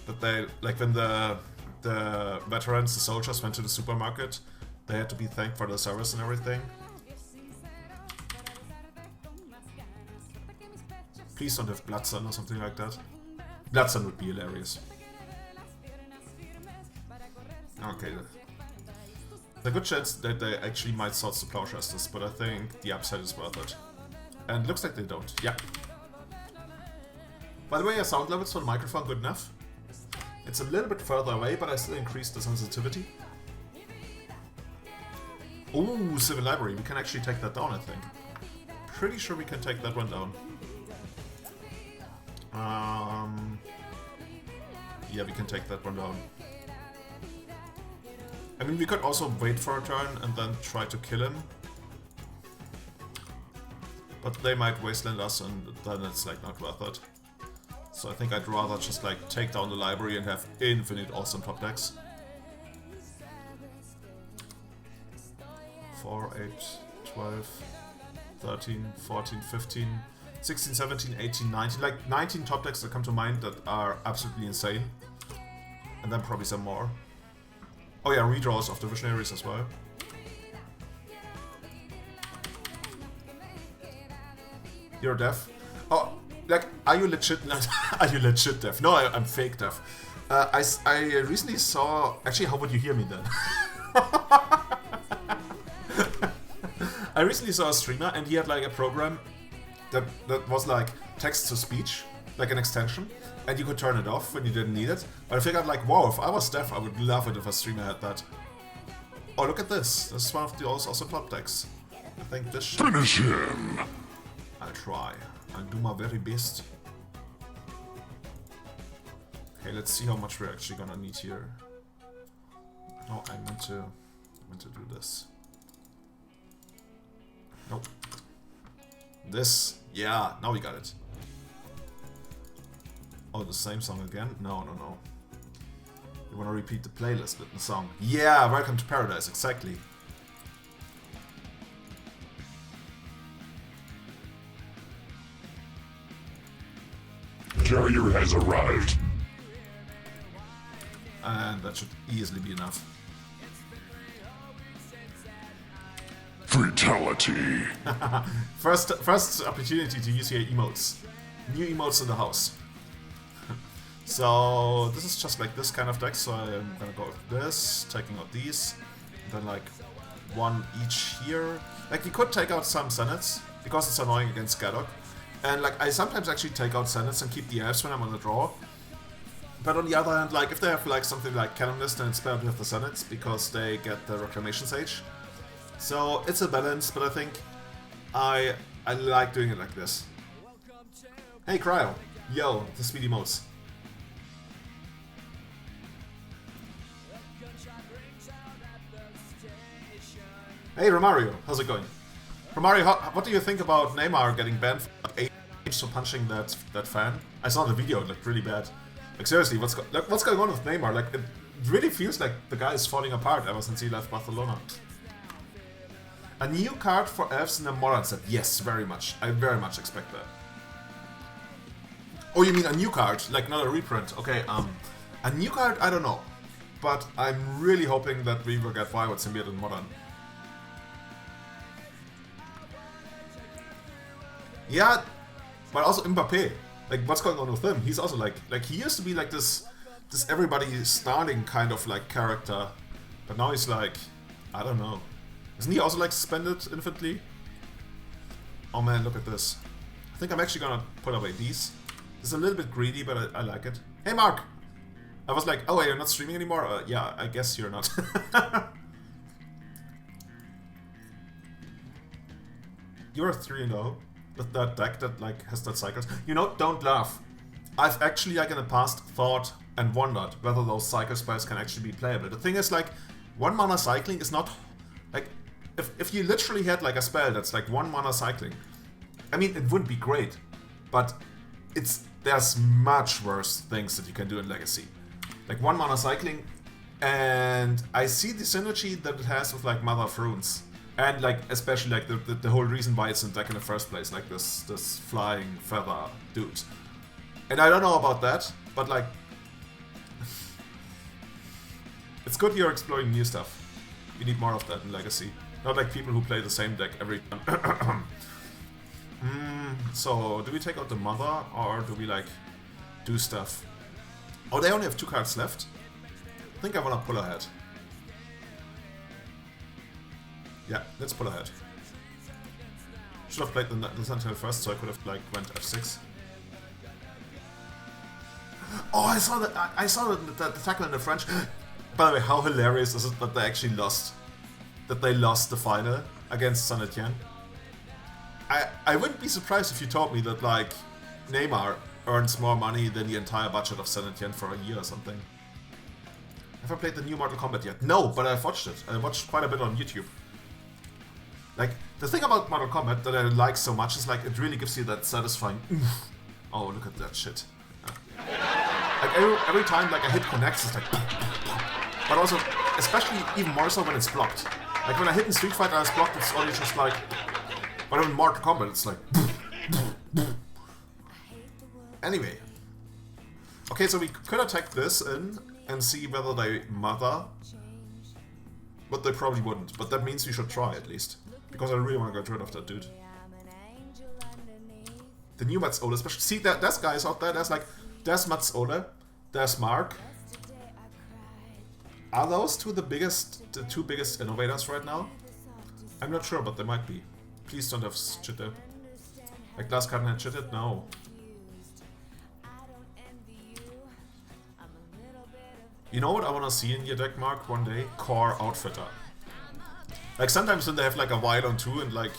That they, like when the veterans, the soldiers went to the supermarket, they had to be thanked for the service and everything. Please don't have Bloodsun or something like that. Bloodsun would be hilarious. Okay. There's a good chance that they actually might Swords to Plowshares this, but I think the upside is worth it. And looks like they don't. Yeah. By the way, your sound levels for the microphone good enough. It's a little bit further away, but I still increased the sensitivity. Ooh, Civil Library. We can actually take that down, I think. Pretty sure we can take that one down. Yeah, we can take that one down. I mean, we could also wait for a turn and then try to kill him. But they might wasteland us and then it's like not worth it. So I think I'd rather just like take down the library and have infinite awesome top decks. 4, 8, 12, 13, 14, 15, 16, 17, 18, 19. Like 19 top decks that come to mind that are absolutely insane. And then probably some more. Oh yeah, redraws of the Visionaries as well. You're deaf? Oh, like, are you legit? Are you legit deaf? No, I'm fake deaf. I recently saw... Actually, how would you hear me then? I recently saw a streamer and he had like a program that was like text-to-speech, like an extension. And you could turn it off when you didn't need it. But I figured like, wow, if I was deaf, I would love it if a streamer had that. Oh, look at this. This is one of the awesome top decks. I think this should... Finish him! I'll try. I'll do my very best. Okay, let's see how much we're actually gonna need here. Oh, I meant to do this. Nope. This. Yeah, now we got it. Oh, the same song again? No. You wanna repeat the playlist with the song? Yeah, Welcome to Paradise, exactly. Carrier has arrived. And that should easily be enough. Fatality. First opportunity to use your emotes. New emotes in the house. So this is just like this kind of deck, so I'm gonna go with this, taking out these, then like one each here. Like you could take out some Senates, because it's annoying against Gadok. And like I sometimes actually take out Senates and keep the Elves when I'm on the draw. But on the other hand, like if they have like something like Canonist, then it's better to have the Senates, because they get the Reclamation Sage. So it's a balance, but I think I like doing it like this. Hey Cryo! Yo, the speedy emotes. Hey Romario, how's it going? Romario, what do you think about Neymar getting banned for 8 games for punching that fan? I saw the video, it looked really bad. Like seriously, what's going on with Neymar? Like it really feels like the guy is falling apart ever since he left Barcelona. A new card for Elves in a modern set. Yes, very much. I very much expect that. Oh, you mean a new card? Like not a reprint? Okay, a new card? I don't know. But I'm really hoping that we will get Violet Symbiote in modern. Yeah, but also Mbappé. Like, what's going on with him? He's also like he used to be like this everybody starting kind of like character, but now he's like, I don't know. Isn't he also like suspended infinitely? Oh man, look at this. I think I'm actually gonna put away these. It's a little bit greedy, but I like it. Hey Mark! I was like, oh wait, you're not streaming anymore? Yeah, I guess you're not. You're a 3-0 with that deck that like has that cycles. You know, don't laugh. I've actually like in the past thought and wondered whether those cycle spells can actually be playable. The thing is like, 1 mana cycling is not like, if you literally had like a spell that's like 1 mana cycling, I mean it would be great, but there's much worse things that you can do in Legacy. Like 1 mana cycling, and I see the synergy that it has with like Mother of Runes. And like especially like the whole reason why it's in deck in the first place, like this flying feather dude. And I don't know about that, but like It's good you're exploring new stuff. We need more of that in Legacy. Not like people who play the same deck every time. So, do we take out the Mother, or do we, like, do stuff? Oh, they only have 2 cards left? I think I wanna pull ahead. Yeah, let's pull ahead. Should have played the Sentinel first, so I could have, like, went F6. Oh, I saw that! I saw the tackle in the French. By the way, how hilarious is it that they actually lost? That they lost the final against Saint Etienne? I wouldn't be surprised if you told me that, like, Neymar earns more money than the entire budget of Saint Etienne for a year or something. Have I played the new Mortal Kombat yet? No, but I've watched it. I watched quite a bit on YouTube. Like, the thing about Mortal Kombat that I like so much is, like, it really gives you that satisfying oof. Oh, look at that shit. Yeah. Like, every time, like, a hit connects, it's like... But also, especially even more so when it's blocked. Like, when I hit in Street Fighter and it's blocked, it's only just like... But in Mortal Kombat, it's like... Anyway. Okay, so we could attack this in and see whether they mother. But they probably wouldn't. But that means we should try, at least. Because I really want to get rid of that dude. The new Mats Ole, especially... See, there's guys out there, there's Mats Ole, there's Mark. Are those two the two biggest innovators right now? I'm not sure, but they might be. Please don't have cheated. Like Glass Cotton had cheated? No. You know what I want to see in your deck, Mark, one day? Core Outfitter. Like sometimes when they have like a wild on 2 and like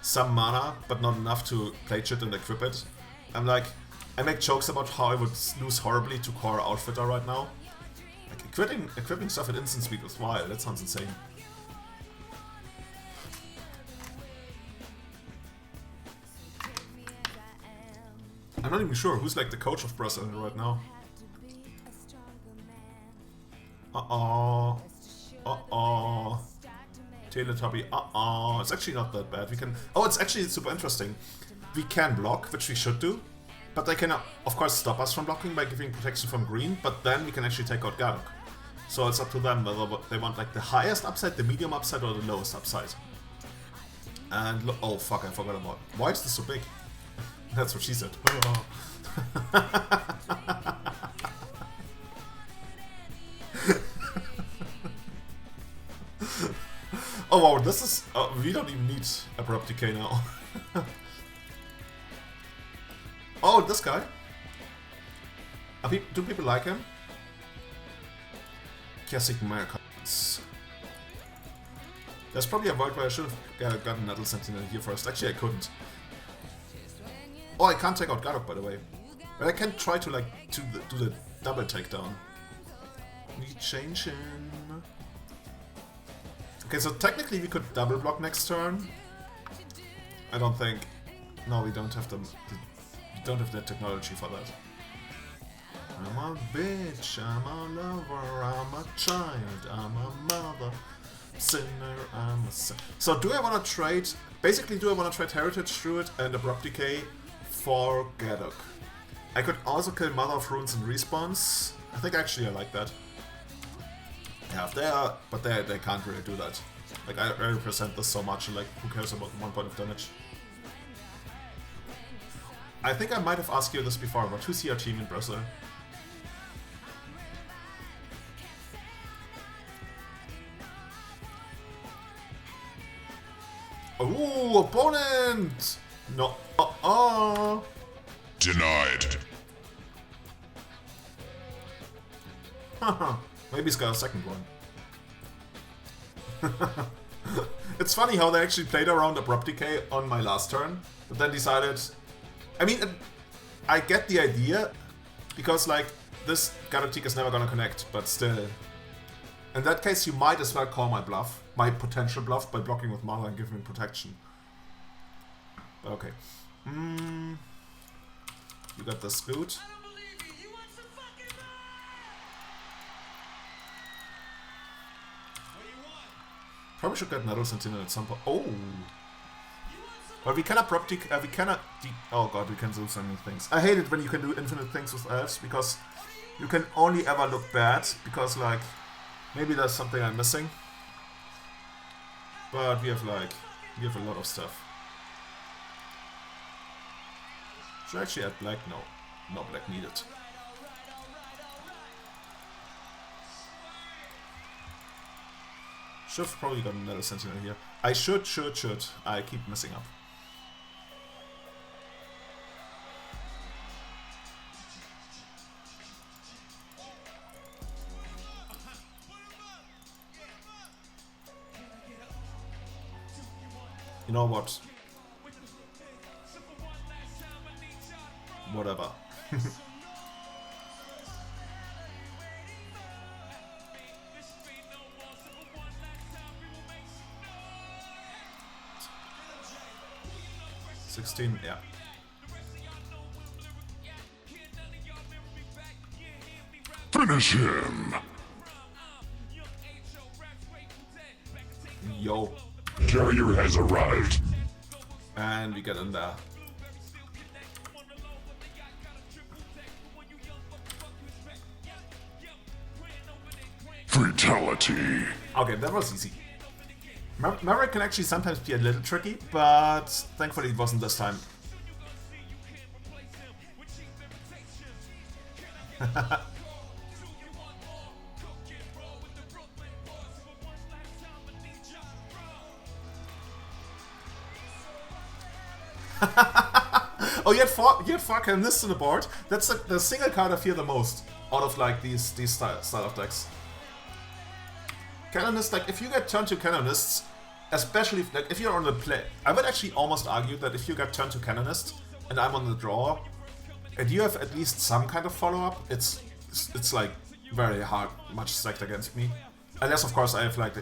some mana, but not enough to play chit and equip it. I'm like, I make jokes about how I would lose horribly to Core Outfitter right now. Like equipping stuff at instant speed with wild, that sounds insane. I'm not even sure who's like the coach of Brazil right now. Teletubby, it's actually not that bad. We can... Oh, it's actually super interesting. We can block, which we should do. But they can, of course, stop us from blocking by giving protection from green. But then we can actually take out Garuk. So it's up to them whether they want like the highest upside, the medium upside, or the lowest upside. And... Oh, fuck, I forgot about... Why is this so big? That's what she said. Oh wow, this is... we don't even need Abrupt Decay now. Oh, this guy? Do people like him? Classic Americans. There's probably a world where I should have gotten Nettle Sentinel here first. Actually, I couldn't. Oh, I can't take out Garuk, by the way. But I can try to, like, do the double takedown. Need changing. Okay, so technically we could double block next turn. I don't think... No, we don't have we don't have that technology for that. I'm a bitch, I'm a lover, I'm a child, I'm a mother, sinner, I'm a sin. So do I want to trade... Basically, do I want to trade Heritage Druid and Abrupt Decay for Garuk? I could also kill Mother of Runes and Respawns. I think actually I like that. Yeah, if they are... But they can't really do that. Like, I represent this so much, and like, who cares about 1 point of damage? I think I might have asked you this before, but who's your team in Brazil? Ooh, opponent! No. Denied. Haha. Maybe he's got a second one. It's funny how they actually played around Abrupt Decay on my last turn, but then decided... I mean, I get the idea, because, like, this Garuk is never gonna connect, but still. In that case, you might as well call my bluff, my potential bluff, by blocking with Mother and giving me protection. But okay. You got the Scoot. Probably should get Nettle Sentinel at some point. Oh! But we cannot we cannot... Oh god, we can do so many things. I hate it when you can do infinite things with elves, because you can only ever look bad, because, like, Maybe there's something I'm missing. But we have a lot of stuff. Should I actually add black? No. No black needed. Should have probably got another sentinel here. I should. I keep messing up. You know what? Whatever. $16, yeah. Finish him. Yo. Carrier has arrived. And we get in there. Fatality. Okay, that was easy. Maverick can actually sometimes be a little tricky, but thankfully it wasn't this time. Oh, you had four cannonists on the board. That's the single card I fear the most out of like these style of decks. Canonists, like if you get turn 2 canonists, especially if you're on the play, I would actually almost argue that if you get turn 2 canonist and I'm on the draw, and you have at least some kind of follow up, it's like very hard, much stacked against me. Unless of course I have like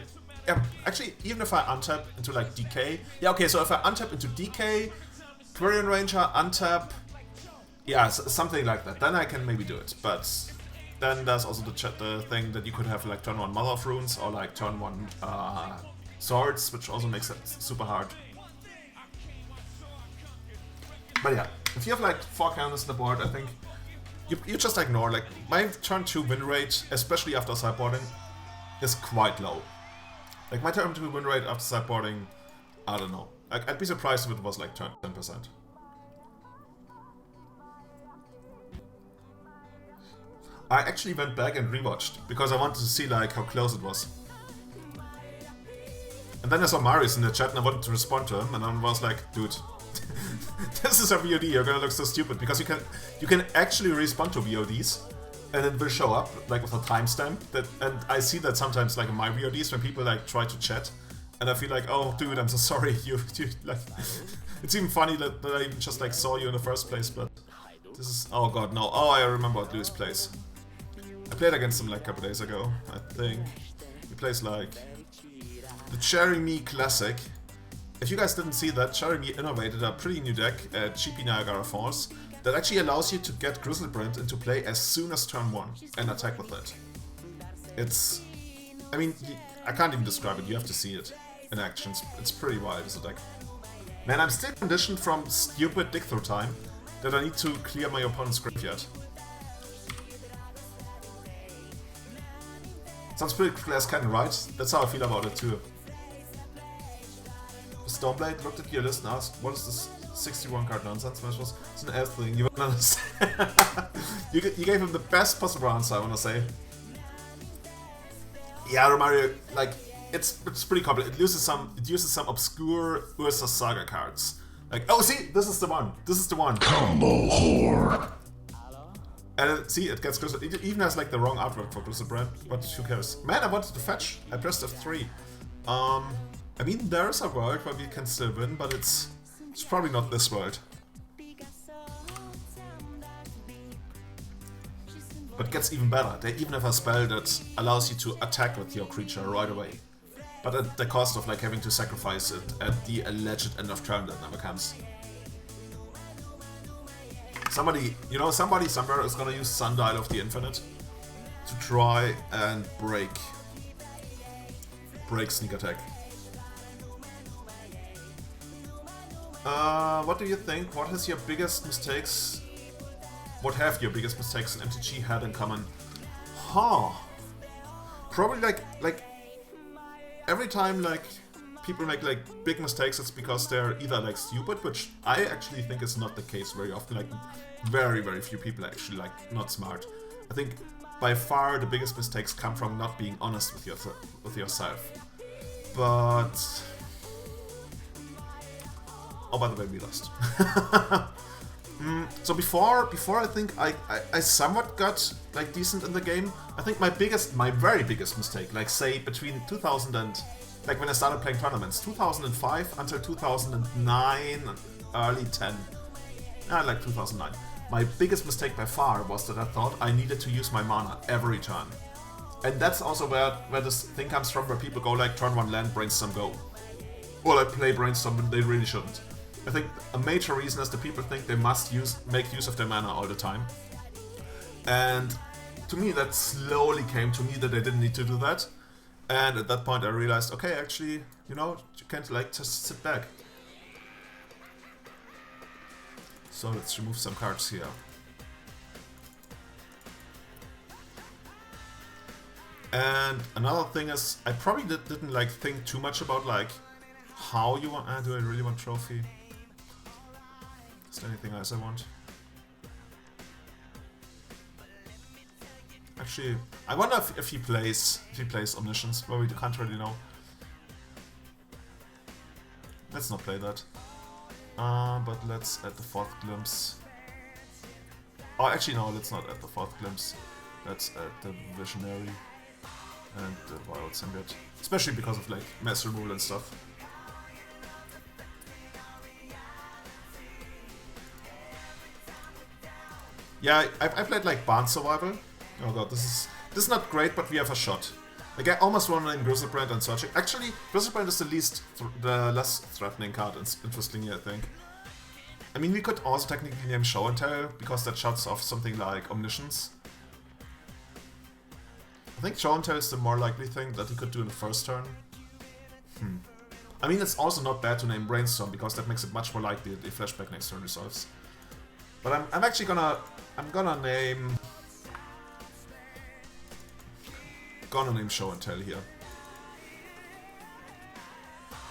actually even if I untap into like DK, yeah, okay, so if I untap into DK, Quirion Ranger, untap, yeah, something like that, then I can maybe do it, but then there's also the thing that you could have like turn 1 Mother of Runes or like turn 1 Swords, which also makes it super hard. But yeah, if you have like 4 counters on the board, I think you just ignore, like my turn 2 win rate, especially after sideboarding, is quite low. Like my turn 2 win rate after sideboarding, I don't know. Like, I'd be surprised if it was like 10%. I actually went back and rewatched because I wanted to see like how close it was. And then I saw Marius in the chat and I wanted to respond to him, and I was like, dude, this is a VOD, you're gonna look so stupid, because you can actually respond to VODs and it will show up like with a timestamp. And I see that sometimes like in my VODs when people like try to chat, and I feel like, oh dude, I'm so sorry, you like it's even funny that I even just like saw you in the first place, but this is, oh god, no. Oh, I remember what Lewis plays. I played against him like a couple days ago, I think. He plays like the Cherry Me Classic. If you guys didn't see that, Cherry Me innovated a pretty new deck at GP Niagara Falls that actually allows you to get Grizzlebrand into play as soon as turn 1 and attack with it. It's, I mean, I can't even describe it, you have to see it in action. It's pretty wild as a deck. Man, I'm still conditioned from stupid dig through time that I need to clear my opponent's graveyard. Sounds pretty class canon, right? That's how I feel about it too. Stormblade looked at your list and asked, what is this 61 card nonsense? It's an elf thing, you wouldn't understand. you gave him the best possible answer, I wanna say. Yeah, Romario, like, it's pretty complicated. It uses some obscure Ursa Saga cards. Like, oh see, this is the one. This is the one. Combo whore. And see, it gets closer. It even has like the wrong artwork for Grizzlebrand, but who cares? Man, I wanted to fetch. I pressed F3. I mean, there's a world where we can still win, but it's probably not this world. But it gets even better. They even have a spell that allows you to attack with your creature right away. But at the cost of like having to sacrifice it at the alleged end of turn that never comes. Somebody somewhere is gonna use Sundial of the Infinite to try and break Sneak Attack. What do you think? What have your biggest mistakes in MTG had in common? Huh. probably like every time like people make like big mistakes, it's because they're either like stupid, which I actually think is not the case very often. Like very few people are actually like not smart. I think by far the biggest mistakes come from not being honest with yourself. But oh, by the way, we lost. So before I think I somewhat got like decent in the game. I think my very biggest mistake, like say between 2000 and like when I started playing tournaments, 2005 until 2009, early 10, like 2009. My biggest mistake by far was that I thought I needed to use my mana every turn. And that's also where this thing comes from, where people go like turn 1 land, brainstorm go. Or like play brainstorm when they really shouldn't. I think a major reason is that people think they must make use of their mana all the time. And to me that slowly came to me that I didn't need to do that. And at that point I realized, okay, actually, you know, you can't like just sit back. So let's remove some cards here. And another thing is, I probably didn't like think too much about like how you want. Do I really want trophy? Is there anything else I want? Actually, I wonder if he plays Omniscience, but we can't really know. Let's not play that. But let's add the 4th glimpse. Oh, actually no, let's not add the 4th glimpse. Let's add the visionary and the wild symbiote, especially because of like mass removal and stuff. Yeah, I played like Barn Survival. Oh god, this is not great, but we have a shot. Like I almost want to name Grizzlebrand and searching. Actually, Grizzlebrand is the less threatening card, interestingly, I think. I mean, we could also technically name Show and Tell, because that shuts off something like Omniscience. I think Show and Tell is the more likely thing that he could do in the first turn. I mean, it's also not bad to name Brainstorm, because that makes it much more likely that the flashback next turn resolves. But I'm actually gonna name Show and Tell here.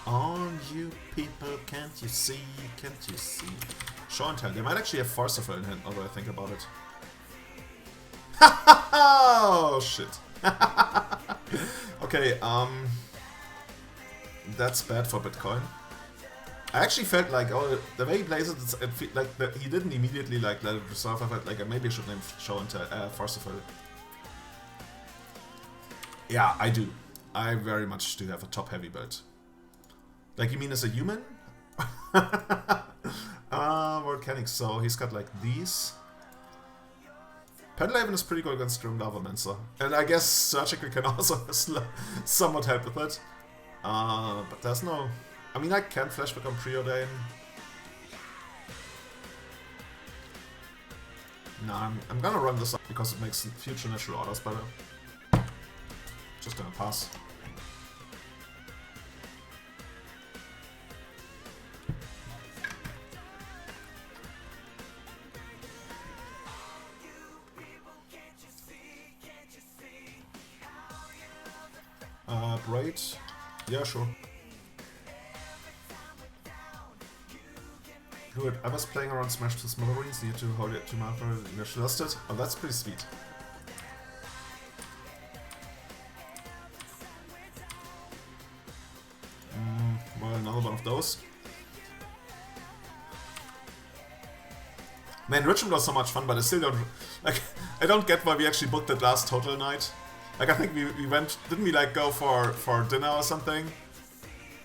All you people, can't you see, can't you see? Show and Tell. They might actually have Forcible in hand, now that I think about it. Oh shit. Okay, that's bad for Bitcoin. I actually felt like, oh, the way he plays it, like he didn't immediately like let it resolve. I felt like maybe I should name Show and Tell, Forcible. Yeah, I do. I very much do have a top-heavy build. Like, you mean as a human? Volcanic, so he's got like these. Penlaven is pretty good against Grim Lavamancer. And I guess Surgical can also somewhat help with it. But there's no... I mean, I can flashback on Preordain. Nah, I'm gonna run this up because it makes future natural orders better. Just gonna pass. Braid? Yeah, sure. Good. I was playing around Smash to Smithereens, need to hold it to my initial lost it. Oh, that's pretty sweet. Well, another one of those. Man, Richmond was so much fun, but I still don't... Like, I don't get why we actually booked that last total night. Like, I think we went... Didn't we, like, go for dinner or something?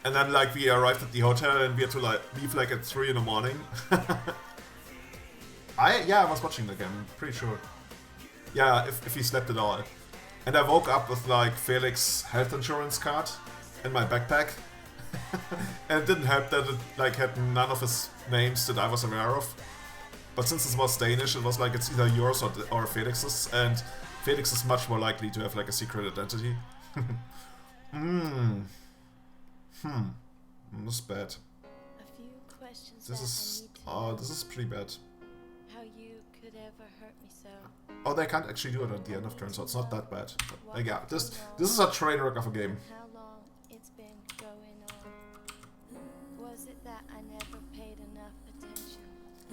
And then, like, we arrived at the hotel and we had to, like, leave, like, at 3 in the morning. Yeah, I was watching the game, I'm pretty sure. Yeah, if he slept at all. And I woke up with, like, Felix's health insurance card in my backpack. And it didn't help that it, like, had none of his names that I was aware of. But since it was Danish, it was like it's either yours or Felix's, and Felix is much more likely to have like a secret identity. This is bad. This is pretty bad. How you could could ever hurt me so. Oh, they can't actually do it at the end of turn, so it's not that bad. But, like, yeah, this is a train wreck of a game. How long it's been going on? Was it that I never paid enough attention,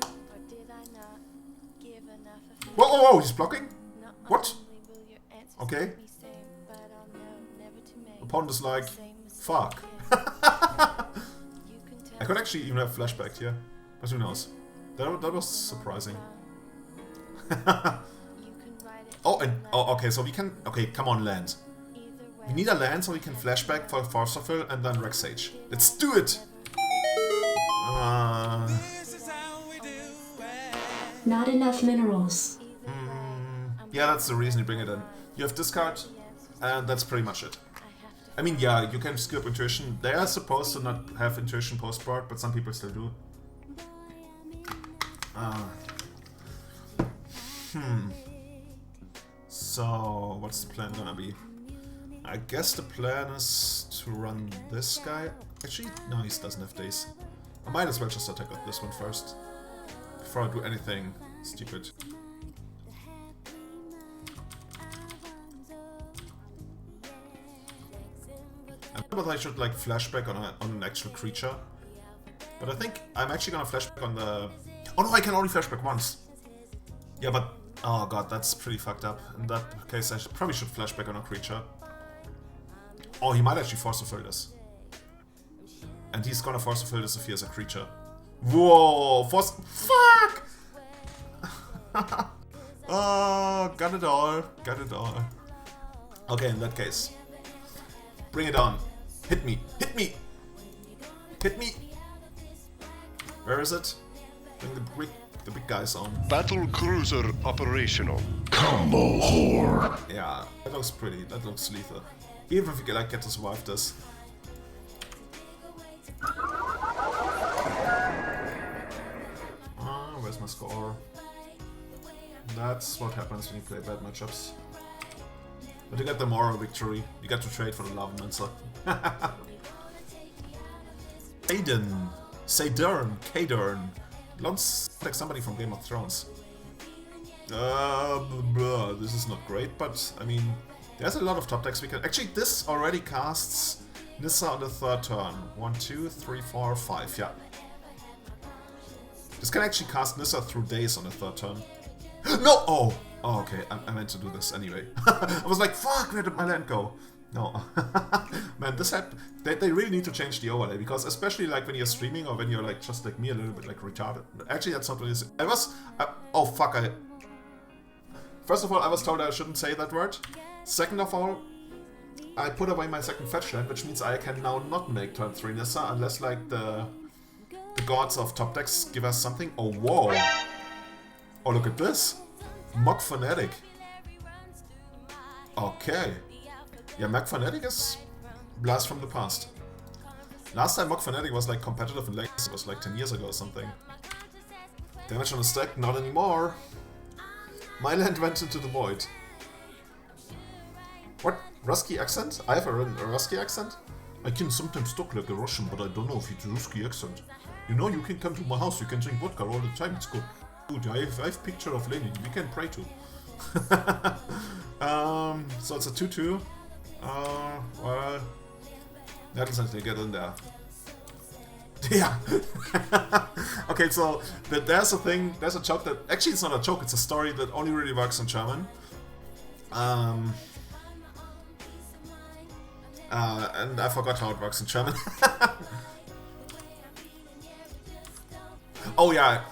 or did I not give enough affection? Whoa, whoa, whoa! He's blocking. Not What? only will your answers Okay. make me sane, but I'll know never to make Opponent is like, the same mistake fuck. again. You can tell I could actually even have flashback here, but who knows? That was surprising. You can write it Oh, and oh, okay, so we can. Okay, come on, land. either way. We need a land so we can flashback for Force of Will and then Rex Sage. Let's do it. Not enough minerals. Yeah, that's the reason you bring it in. You have discard, and that's pretty much it. I mean, yeah, you can skip intuition. They are supposed to not have intuition post-board, but some people still do. So, what's the plan gonna be? I guess the plan is to run this guy. Actually, no, he doesn't have days. I might as well just attack with this one first, before I do anything stupid. I don't know whether I should like flashback on an actual creature, but I think I'm actually gonna flashback on the. Oh no, I can only flashback once. Yeah, but oh god, that's pretty fucked up. In that case, I probably should flashback on a creature. Oh, he might actually force fulfill this, and he's gonna force fulfill this if he has a creature. Whoa, force. Fuck! Oh, got it all, got it all. Okay, in that case. Bring it on. Hit me. Hit me. Hit me. Where is it? Bring the big guys on. Battle cruiser operational. Combo whore. Yeah, that looks pretty. That looks lethal. Even if we like get to survive this. Where's my score? That's what happens when you play bad matchups. But you get the moral victory. You get to trade for the love Mensa. Aiden, Kadern. Looks like somebody from Game of Thrones. This is not great, but I mean, there's a lot of top decks we can. Actually, this already casts Nissa on the third turn. 1, 2, 3, 4, 5. Yeah. This can actually cast Nissa through days on the third turn. No! Oh! Oh, okay. I meant to do this anyway. I was like, fuck, where did my land go? No. Man, this they really need to change the overlay, because especially like when you're streaming or when you're like just like me, a little bit like retarded. Actually, that's not what it is. Oh, fuck, First of all, I was told I shouldn't say that word. Second of all, I put away my second fetch land, which means I can now not make turn 3 Nissa unless like the gods of top decks give us something. Oh, whoa. Oh, look at this. Mock Fanatic. Okay. Yeah, Mock Fanatic is blast from the past. Last time Mock Fanatic was like competitive in Legacy, it was like 10 years ago or something. Damage on the stack, not anymore. My land went into the void. What? Rusky accent? I have a Rusky accent? I can sometimes talk like a Russian, but I don't know if it's a Rusky accent. You know, you can come to my house, you can drink vodka all the time, it's good. Dude, I have picture of Lenin, we can pray to. So it's a 2-2. Well, that'll essentially get in there. Yeah. Okay, so there's a thing, there's a joke that, actually it's not a joke, it's a story that only really works in German. And I forgot how it works in German. Oh yeah.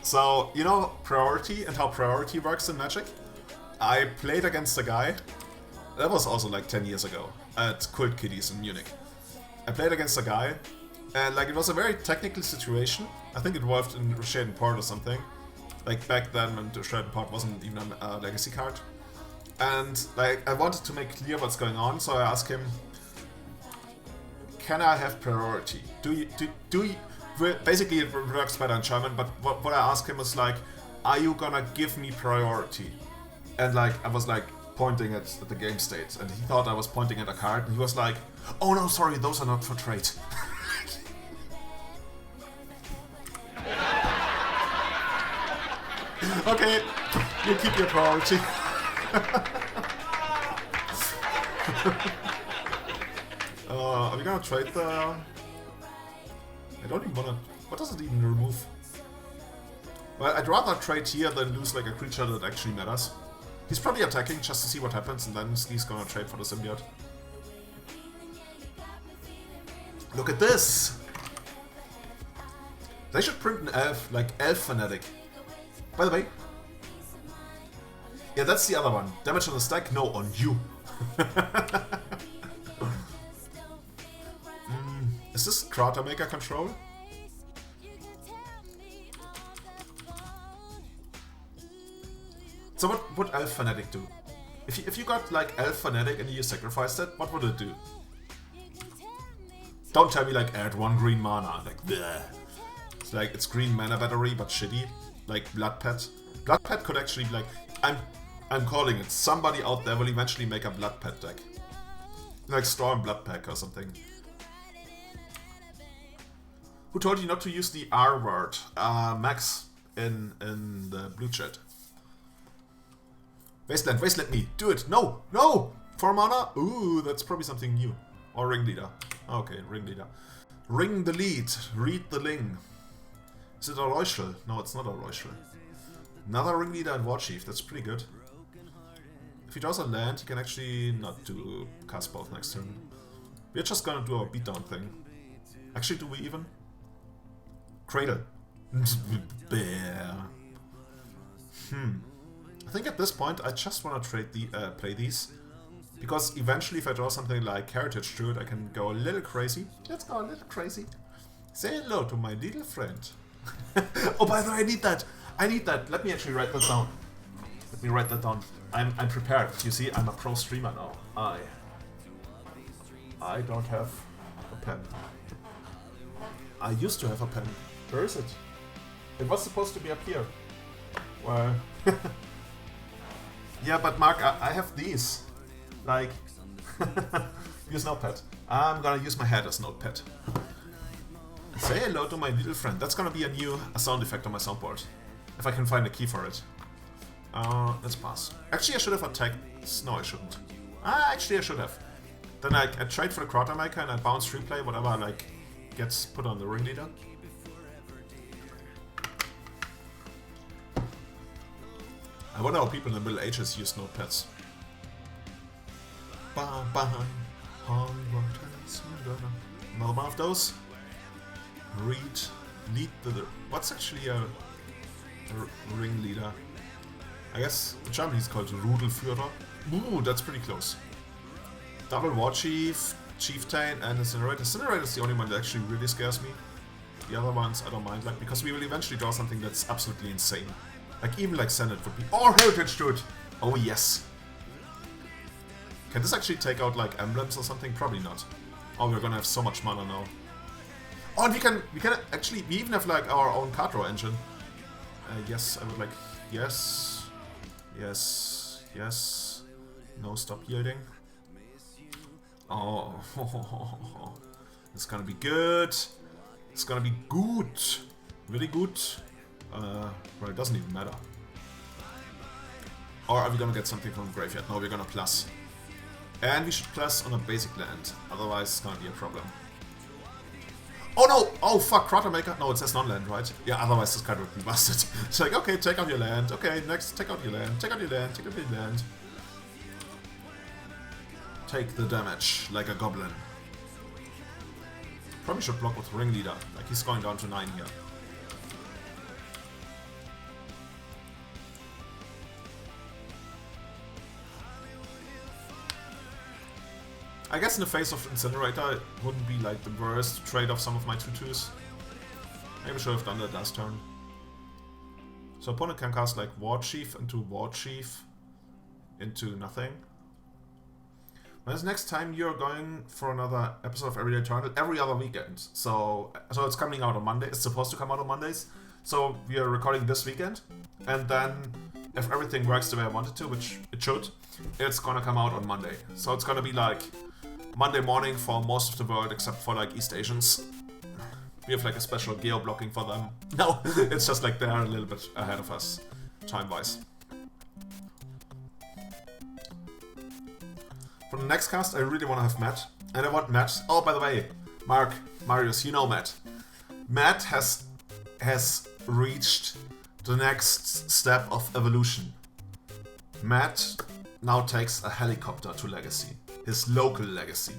So, you know priority and how priority works in Magic? I played against a guy, that was also like 10 years ago, at Cult Kiddies in Munich. I played against a guy, and like it was a very technical situation. I think it involved in Shade Port or something. Like back then when Shade Port wasn't even a legacy card. And like I wanted to make clear what's going on, so I asked him, can I have priority? Do you basically it works better in German, but what I asked him was like, are you gonna give me priority? And like I was like pointing at the game state, and he thought I was pointing at a card, and he was like, oh no, sorry, those are not for trade. Okay, you keep your priority. Are we gonna trade the... I don't even wanna... What does it even remove? Well, I'd rather trade here than lose like a creature that actually matters. He's probably attacking just to see what happens, and then he's gonna trade for the symbiote. Look at this! They should print an elf, like Elf Fanatic. By the way... Yeah, that's the other one. Damage on the stack? No, on you. Is this Krater Maker control? So what would Elf Fanatic do? If you got like Elf Fanatic and you sacrificed it, what would it do? Don't tell me like add 1 green mana, like bleh. It's like it's green mana battery but shitty, like Blood Pet. Blood Pet could actually be like, I'm calling it. Somebody out there will eventually make a Blood Pet deck, like Storm Blood Pack or something. Who told you not to use the R word, Max, in the blue chat? Wasteland, Wasteland me, do it, no, no! 4 mana? Ooh, that's probably something new. Or Ringleader. Okay, Ringleader. Ring the lead, read the ling. Is it a Reuschel? No, it's not a Reuschel. Another Ringleader and Warchief, that's pretty good. If he draws a land, he can actually not do cast both next turn. We're just gonna do our beatdown thing. Actually, do we even? Cradle. Bear. I think at this point I just want to trade the play these, because eventually if I draw something like Heritage Druid, I can go a little crazy. Let's go a little crazy. Say hello to my little friend. Oh, by the way, I need that. I need that. Let me actually write that down. Let me write that down. I'm prepared. You see, I'm a pro streamer now. I don't have a pen. I used to have a pen. Where is it? It was supposed to be up here. Well... Yeah, but Mark, I have these. Like... use Notepad. I'm gonna use my head as Notepad. Say hello to my little friend. That's gonna be a new sound effect on my soundboard. If I can find a key for it. Let's pass. Actually, I should have attacked... No, I shouldn't. Actually, I should have. Then I trade for the Krater Maker and I bounce replay whatever like gets put on the Ringleader. I wonder how people in the Middle Ages use notepads. Another one of those. Lead the... What's actually a Ringleader? I guess in Germany it's called Rudelführer. Ooh, that's pretty close. Double Warchief, Chieftain, and Incinerator. Incinerator is the only one that actually really scares me. The other ones I don't mind, like, because we will eventually draw something that's absolutely insane. Like, even like Senate would be... Or Heritage Druid! Oh yes! Can this actually take out like emblems or something? Probably not. Oh, we're gonna have so much mana now. Oh, and we can actually... We even have like our own card draw engine. Yes, I would like... Yes. Yes. Yes. No, stop yielding. Oh. It's gonna be good. It's gonna be good. Really good. Well, it doesn't even matter. Or are we gonna get something from the graveyard? No, we're gonna plus. And we should plus on a basic land. Otherwise, it's gonna be a problem. Oh no! Oh fuck, Krater Maker? No, it says non-land, right? Yeah, otherwise this card would be busted. It's like, okay, take out your land. Okay, next, take out your land. Take out your land. Take out your land. Take the damage, like a goblin. Probably should block with Ringleader. Like, he's going down to 9 here. I guess in the face of Incinerator, it wouldn't be like the worst to trade off some of my 2/2s. Maybe I should have done that last turn. So opponent can cast like Warchief into nothing. When's next time you're going for another episode of Everyday Eternal? Every other weekend. So it's coming out on Monday. It's supposed to come out on Mondays. So we are recording this weekend. And then if everything works the way I want it to, which it should, it's gonna come out on Monday. So it's gonna be like Monday morning for most of the world except for like East Asians. We have like a special geo blocking for them. No, it's just like they're a little bit ahead of us. time-wise. For the next cast, I really want to have Matt. And I want Matt... Oh, by the way, Marius, you know Matt. Matt has reached the next step of evolution. Matt now takes a helicopter to Legacy. His local Legacy.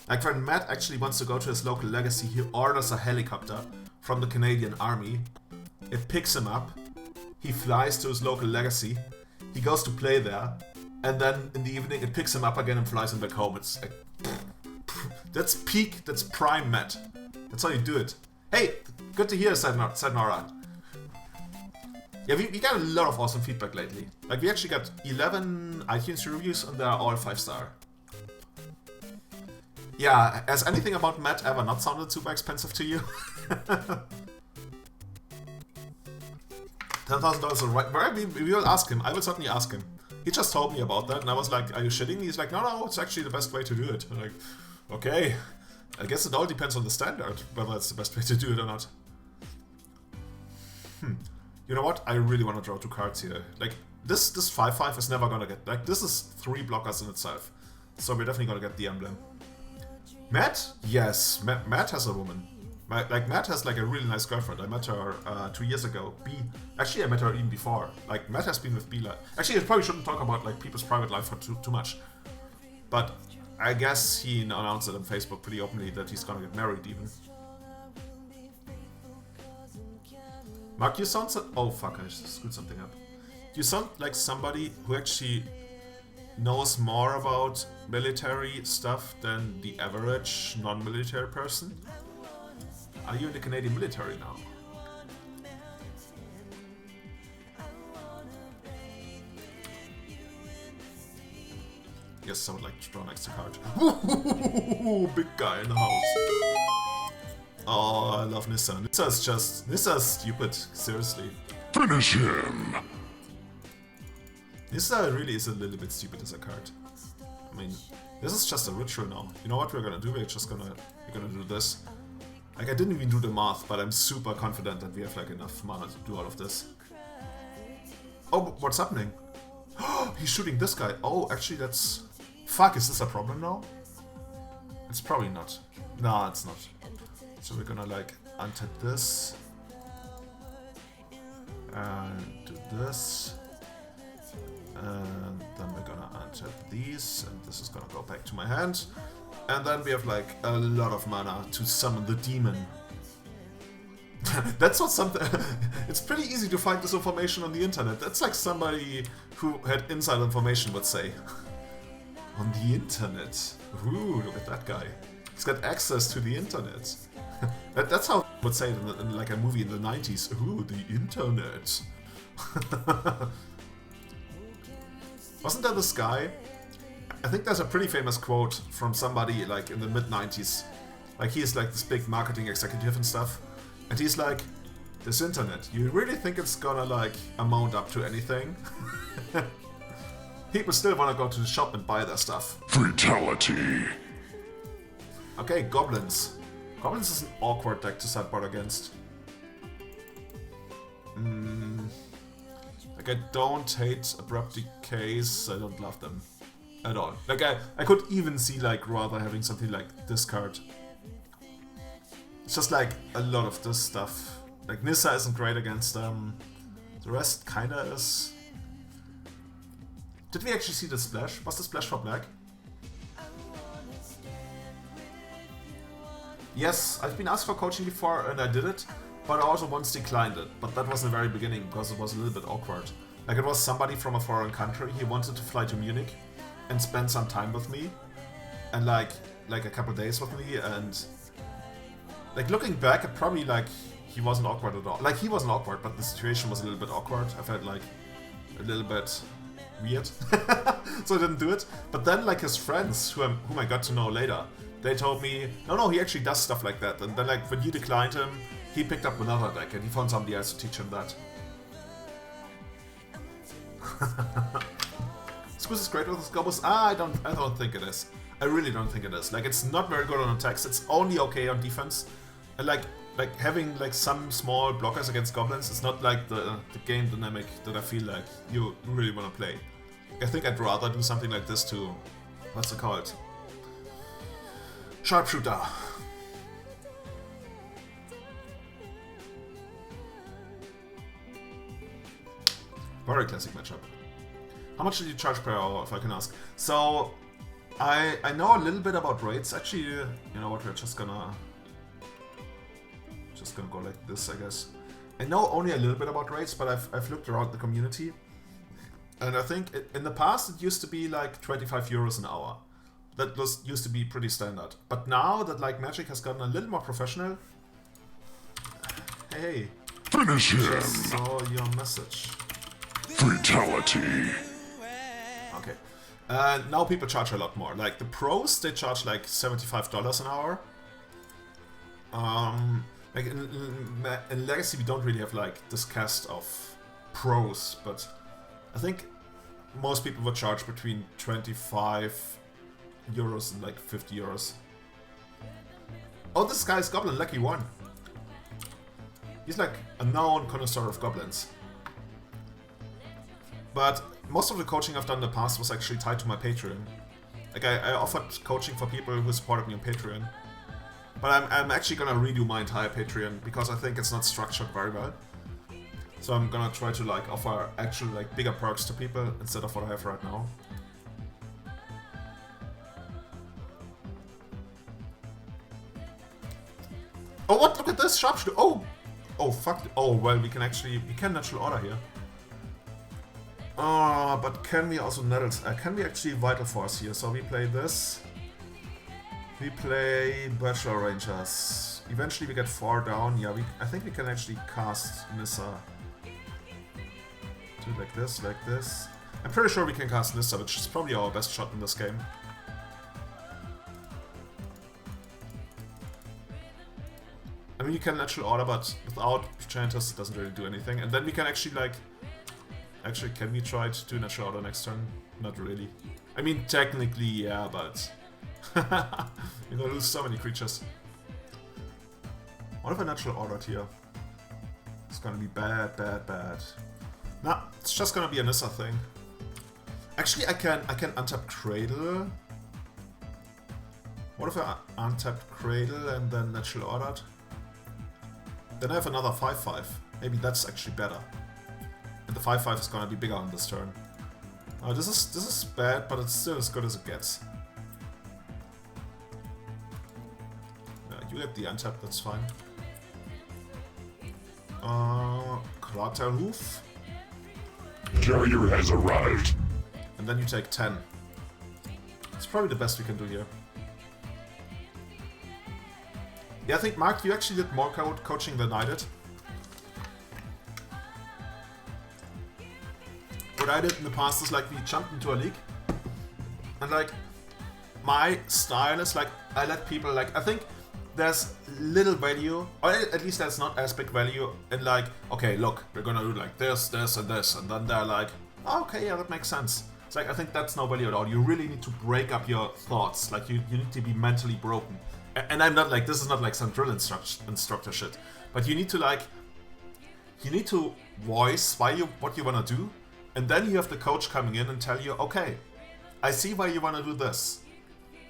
Like when Matt actually wants to go to his local Legacy, he orders a helicopter from the Canadian Army. It picks him up. He flies to his local Legacy. He goes to play there. And then in the evening it picks him up again and flies him back home. It's like... That's peak, that's prime Matt. That's how you do it. Hey, good to hear, said Nora. Yeah, we got a lot of awesome feedback lately. Like, we actually got 11 iTunes reviews and they're all 5-star. Yeah, has anything about Matt ever not sounded super expensive to you? $10,000 right? Well, we will ask him. I will certainly ask him. He just told me about that and I was like, are you shitting me? He's like, no, it's actually the best way to do it. I'm like, okay. I guess it all depends on the standard, whether it's the best way to do it or not. You know what? I really want to draw 2 cards here. Like, this 5/5 is never gonna get... Like, this is 3 blockers in itself. So we're definitely gonna get the emblem. Matt? Yes, Matt has a woman. Like, Matt has, like, a really nice girlfriend. I met her 2 years ago. B. Actually, I met her even before. Like, Matt has been with B. Actually, I probably shouldn't talk about, like, people's private life for too much. But I guess he announced it on Facebook pretty openly that he's gonna get married even. Mark, you sound so... Oh, fuck, I screwed something up. You sound like somebody who actually knows more about military stuff than the average non-military person. Are you in the Canadian military now? Yes, I would like to draw next to card. Big guy in the house. Oh, I love Nissa. Nissa's stupid, seriously. Finish him! Nissa really is a little bit stupid as a card. I mean, this is just a ritual now. You know what we're gonna do? We're gonna do this. Like, I didn't even do the math, but I'm super confident that we have like enough mana to do all of this. Oh, what's happening? He's shooting this guy. Oh, actually that's... Fuck, is this a problem now? It's probably not. No, it's not. So we're gonna like untap this. And do this. And then we're gonna untap these. And this is gonna go back to my hand. And then we have like a lot of mana to summon the demon. That's what something... It's pretty easy to find this information on the internet. That's like somebody who had inside information would say. On the internet. Ooh, look at that guy. He's got access to the internet. That's how I would say it in like a movie in the 90s. Ooh, the internet. Wasn't there this guy? I think there's a pretty famous quote from somebody like in the mid-90s. Like, he's like this big marketing executive and stuff. And he's like, this internet, you really think it's gonna like amount up to anything? People still wanna go to the shop and buy their stuff. Fatality. Okay, goblins. Goblins is an awkward deck to sideboard against. Like, I don't hate Abrupt Decays, I don't love them at all. Like, I could even see like rather having something like this card. It's just like a lot of this stuff. Like, Nissa isn't great against them. The rest kinda is. Did we actually see the splash? Was the splash for black? Yes, I've been asked for coaching before and I did it, but I also once declined it. But that was in the very beginning because it was a little bit awkward. Like, it was somebody from a foreign country. He wanted to fly to Munich and spend some time with me. And like a couple days with me, and like, looking back, it probably like he wasn't awkward at all. Like, he wasn't awkward, but the situation was a little bit awkward. I felt like a little bit weird, so I didn't do it. But then like his friends, whom I got to know later, they told me, no, he actually does stuff like that. And then like when you declined him, he picked up another deck and he found somebody else to teach him that. Squeeze is great with his combos. I don't think it is. I really don't think it is. Like, it's not very good on attacks. It's only okay on defense. And like, like having like some small blockers against goblins is not like the game dynamic that I feel like you really want to play. I think I'd rather do something like this to, what's it called? Sharpshooter. Very classic matchup. How much did you charge per hour, if I can ask? So, I know a little bit about rates. Actually, you know what, we're just gonna go like this, I guess. I know only a little bit about rates, but I've looked around the community. And I think in the past it used to be like 25 euros an hour. That used to be pretty standard. But now that like Magic has gotten a little more professional... Hey, Finish him. just saw your message. Fatality. Okay. Now people charge a lot more. Like the pros, they charge like $75 an hour. Like in Legacy, we don't really have like this cast of pros, but I think most people would charge between 25 euros and like 50 euros. Oh, this guy is Goblin Lucky 1. He's like a known connoisseur of goblins. But most of the coaching I've done in the past was actually tied to my Patreon. Like I offered coaching for people who supported me on Patreon. But I'm actually gonna redo my entire Patreon because I think it's not structured very well. So I'm gonna try to like offer actual like bigger perks to people instead of what I have right now. Oh what? Look at this sharpshooter! Oh! Oh fuck! Oh well, we can natural order here. But can we also can we actually Vital Force here? So we play this. We play Bachelor Rangers. Eventually we get 4 down. Yeah, I think we can actually cast Nissa. Do it like this. I'm pretty sure we can cast Nissa, which is probably our best shot in this game. I mean, you can natural order, but without Chantus it doesn't really do anything. And then we can actually like... Actually, can we try to do natural order next turn? Not really. I mean, technically, yeah, but... You're gonna lose so many creatures. What if I natural ordered here? It's gonna be bad. Nah, it's just gonna be a Nissa thing. Actually, I can untap Cradle. What if I untapped Cradle and then natural ordered? Then I have another 5/5. Maybe that's actually better. And the 5/5 is gonna be bigger on this turn. This is bad, but it's still as good as it gets. You get the untap, that's fine. Krater Hoof. Carrier has arrived. And then you take 10. It's probably the best we can do here. Yeah, I think, Mark, you actually did more coaching than I did. What I did in the past is like we jumped into a league. And like, my style is like, I let people like, I think there's little value, or at least there's not as big value in like, okay, look, we're gonna do like this, this, and this, and then they're like, oh, okay, yeah, that makes sense. It's like, I think that's no value at all. You really need to break up your thoughts. Like, you need to be mentally broken. And I'm not like, this is not like some drill instructor shit, but you need to like, you need to voice what you wanna do, and then you have the coach coming in and tell you, okay, I see why you wanna do this.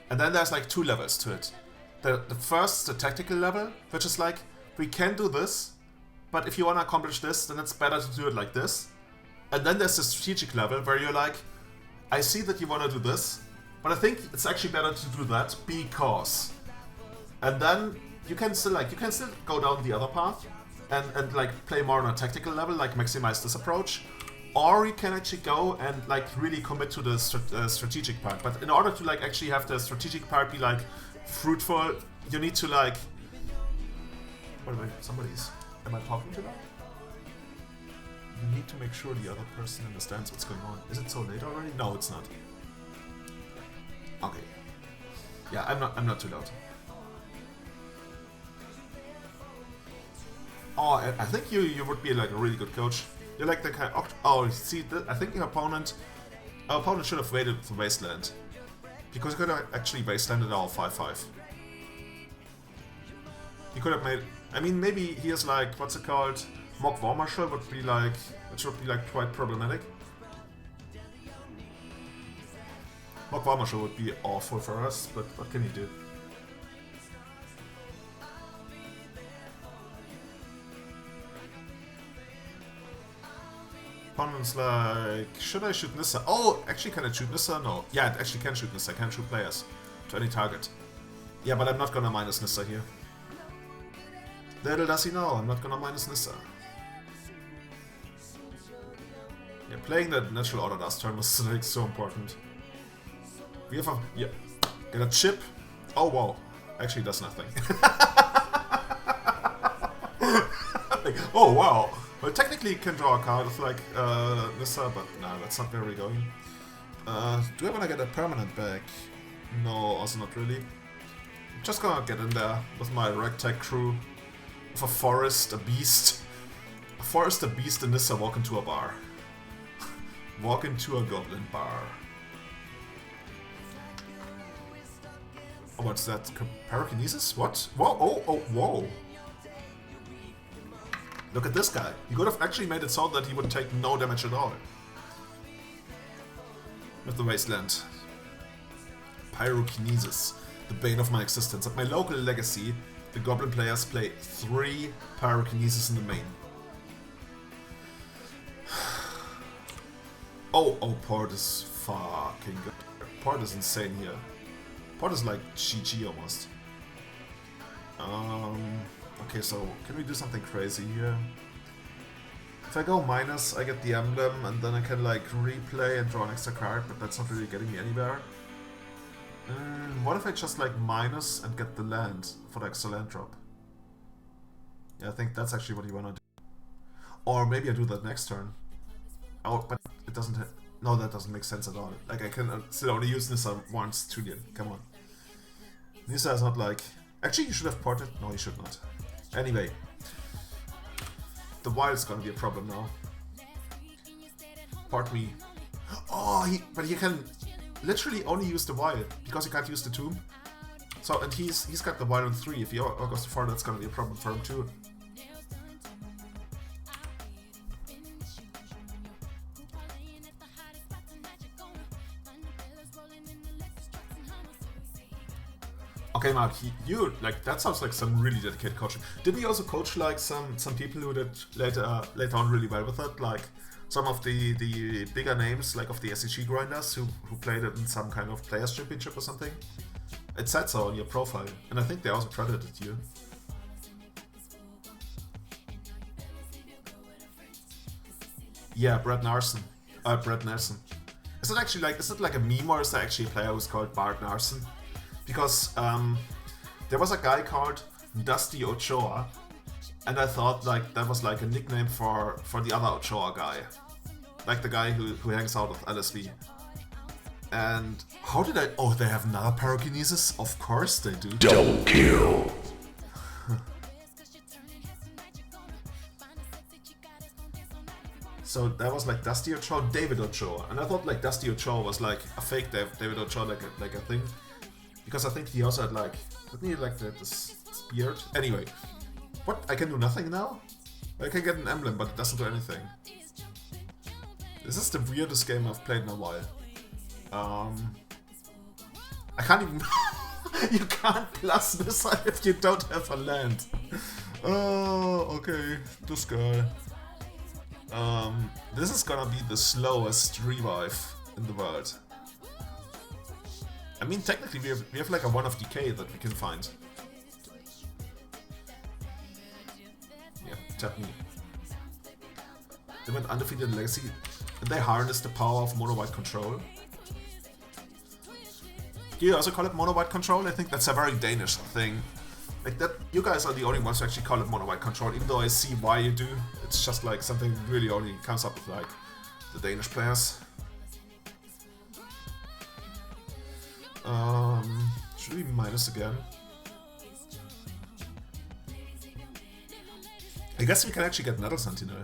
And then there's like 2 levels to it. The first, the tactical level, which is like, we can do this, but if you want to accomplish this, then it's better to do it like this. And then there's the strategic level, where you're like, I see that you want to do this, but I think it's actually better to do that because... And then you can still go down the other path and like play more on a tactical level, like maximize this approach. Or you can actually go and like really commit to the strategic part. But in order to like actually have the strategic part be like fruitful, you need to like... Wait, am I talking to them? You need to make sure the other person understands what's going on. Is it so late already? No, it's not. Okay. Yeah, I'm not too loud. Oh, I think you would be like a really good coach. You're like the kind of... Oh, see, I think our opponent should have waited for Wasteland. Because he could have actually Wastelanded our 5/5. He could have made... I mean, maybe he is like, what's it called? Mock War Marshal would be like, it should be like quite problematic. Mock War Marshal would be awful for us, but what can you do? Opponent's like, should I shoot Nissa? Oh, actually can I shoot Nissa? No. Yeah, it actually can shoot Nissa. I can shoot players to any target. Yeah, but I'm not gonna minus Nissa here. Little does he know, I'm not gonna minus Nissa. Yeah, playing the natural order last turn was like so important. We have a... yeah. Get a chip. Oh wow. Actually does nothing. Like, oh wow. Well, technically you can draw a card with like Nissa, but no, that's not where we're going. Do I wanna get a permanent back? No, also not really. I'm just gonna get in there with my ragtag crew. With a forest, a beast. A forest, a beast, and Nissa walk into a bar. Walk into a goblin bar. Oh, what's that? Pyrokinesis? What? Whoa, oh, oh, whoa. Look at this guy. He could have actually made it so that he would take no damage at all. With the Wasteland. Pyrokinesis. The bane of my existence. At my local legacy, the goblin players play 3 Pyrokinesis in the main. Oh, oh, Port is fucking good. Port is insane here. Port is like GG almost. Okay, so can we do something crazy here? If I go minus, I get the emblem, and then I can like replay and draw an extra card, but that's not really getting me anywhere. What if I just like minus and get the land for the extra land drop? Yeah, I think that's actually what you wanna do. Or maybe I do that next turn. Oh, but it doesn't... no, that doesn't make sense at all. Like, I can still only use Nissa once, Julian. Come on. Nissa is not like... actually, you should have ported. No, you should not. Anyway. The wild's gonna be a problem now. Port me. Oh, but he can literally only use the wild, because he can't use the tomb. So, and he's got the wild on 3. If he goes to 4, that's gonna be a problem for him too. Okay, Mark, you like that sounds like some really dedicated coaching. Did we also coach like some people who did later on really well with it? Like some of the bigger names, like of the SEG grinders who played it in some kind of players championship or something? It said so on your profile, and I think they also credited you. Yeah, Brett Nelson. Is it actually like, is it like a meme, or is there actually a player who's called Bart Narson? Because there was a guy called Dusty Ochoa, and I thought like that was like a nickname for the other Ochoa guy, like the guy who hangs out with LSV. And how did I? Oh, they have another Pyrokinesis? Of course they do. Double kill. So that was like Dusty Ochoa, David Ochoa, and I thought like Dusty Ochoa was like a fake David Ochoa, like a thing. Because I think he also had like, didn't he like this beard? Anyway, what? I can do nothing now? I can get an emblem, but it doesn't do anything. This is the weirdest game I've played in a while. I can't even... you can't plus this if you don't have a land. Oh, okay, this guy. This is gonna be the slowest revive in the world. I mean, technically we have like a 1 of decay that we can find. Yeah, tap me. They went undefeated in Legacy, and they harnessed the power of mono-white control. Do you also call it mono-white control? I think that's a very Danish thing. Like that, you guys are the only ones who actually call it mono-white control, even though I see why you do. It's just like something really only comes up with like the Danish players. Should we minus again? I guess we can actually get Nettle Sentinel.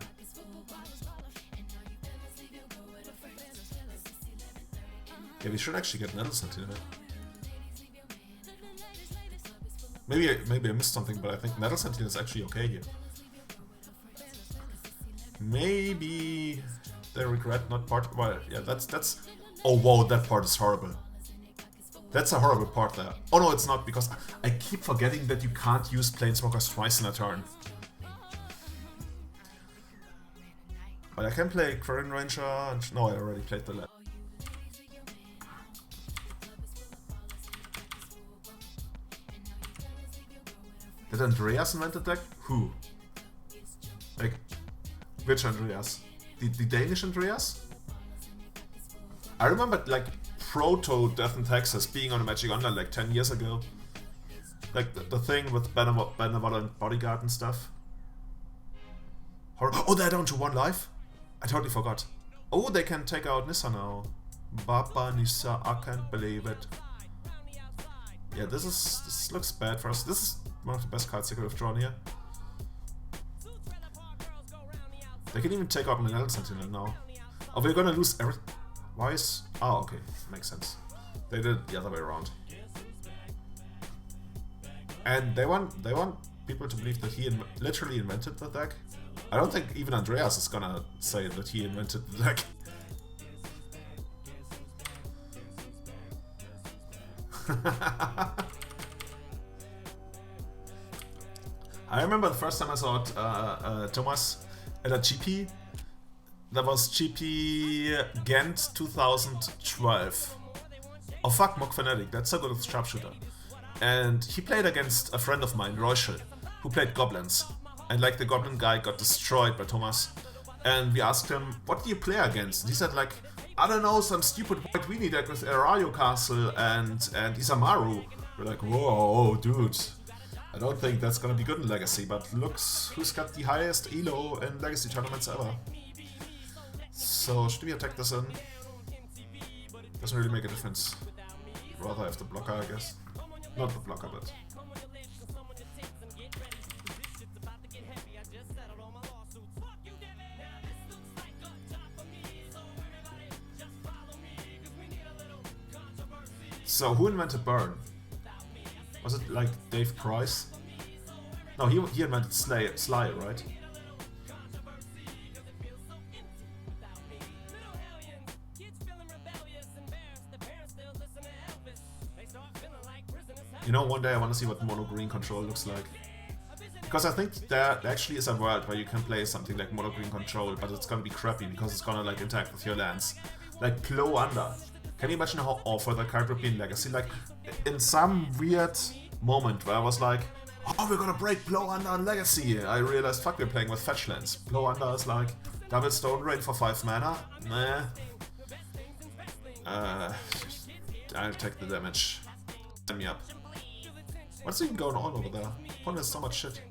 Yeah, we should actually get Nettle Sentinel. Maybe I missed something, but I think Nettle Sentinel is actually okay here. Maybe they regret not part. Well, yeah, that's. Oh whoa, that part is horrible. That's a horrible part there. Oh no, it's not, because I keep forgetting that you can't use Planeswalkers twice in a turn. But I can play Quarren Ranger and... No, I already played the last. Did Andreas invent the deck? Who? Like, which Andreas? The Danish Andreas? I remember, like, proto Death in Texas being on a Magic Online like 10 years ago. Like, the thing with Benevolent Bodyguard and stuff. Oh, they're down to 1 life? I totally forgot. Oh, they can take out Nissa now. Baba Nissa, I can't believe it. Yeah, this looks bad for us. This is one of the best cards they could have drawn here. They can even take out an Elves Sentinel now. Oh, we're gonna lose everything. Why is... Oh, okay. Makes sense. They did it the other way around. And they want people to believe that he literally invented the deck. I don't think even Andreas is gonna say that he invented the deck. I remember the first time I saw it, Thomas at a GP. That was GP Ghent 2012. Oh fuck, Mock Fanatic, that's so good with Sharpshooter. And he played against a friend of mine, Royshel, who played Goblins. And like the Goblin guy got destroyed by Thomas. And we asked him, what do you play against? And he said like, I don't know, some stupid white weenie deck with Erario Castle and Isamaru. We're like, whoa, dude. I don't think that's gonna be good in Legacy, but looks who's got the highest elo in Legacy tournaments ever. So, should we attack this in? Doesn't really make a difference. Rather have the blocker, I guess. Not the blocker, but... So, who invented Burn? Was it like Dave Price? No, he invented Sly, right? You know, one day I want to see what mono green control looks like. Because I think there actually is a world where you can play something like mono green control, but it's gonna be crappy because it's gonna like interact with your lands. Like Plow Under. Can you imagine how awful that card would be in Legacy? Like, in some weird moment where I was like, oh, we're gonna break Plow Under in Legacy, I realized, fuck, we're playing with fetch lands. Plow Under is like, double Stone Rain for 5 mana? Nah. I'll take the damage. Send me up. What's even going on over there? Opponent has so much shit.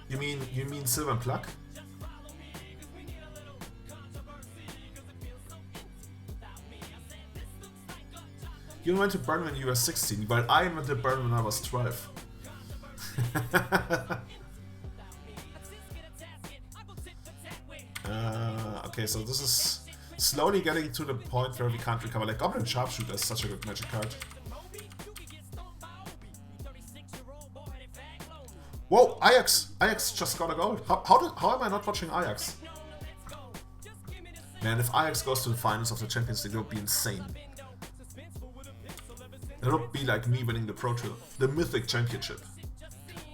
You mean Silver Plug? You invented Burn when you were 16, but I invented Burn when I was 12. Okay, so this is slowly getting to the point where we can't recover. Like, Goblin Sharpshooter is such a good magic card. Whoa, Ajax! Ajax just got a goal. How am I not watching Ajax? Man, if Ajax goes to the finals of the Champions League, it would be insane. It would be like me winning the Pro Tour, the Mythic Championship.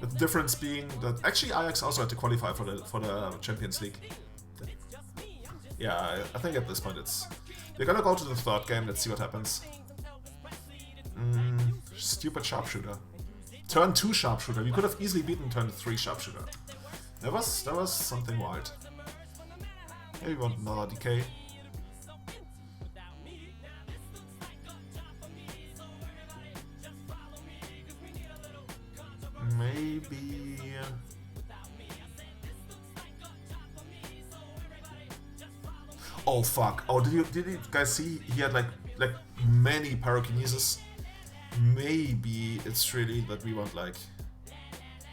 The difference being that actually Ajax also had to qualify for the Champions League. Yeah, I think at this point we're gonna go to the 3rd game. Let's see what happens. Stupid Sharpshooter. Turn 2 Sharpshooter. We could have easily beaten turn 3 Sharpshooter. That was something wild. Maybe we want another decay. Maybe... Oh fuck! Oh, did you guys see? He had like many pyrokinesis. Maybe it's really that we want like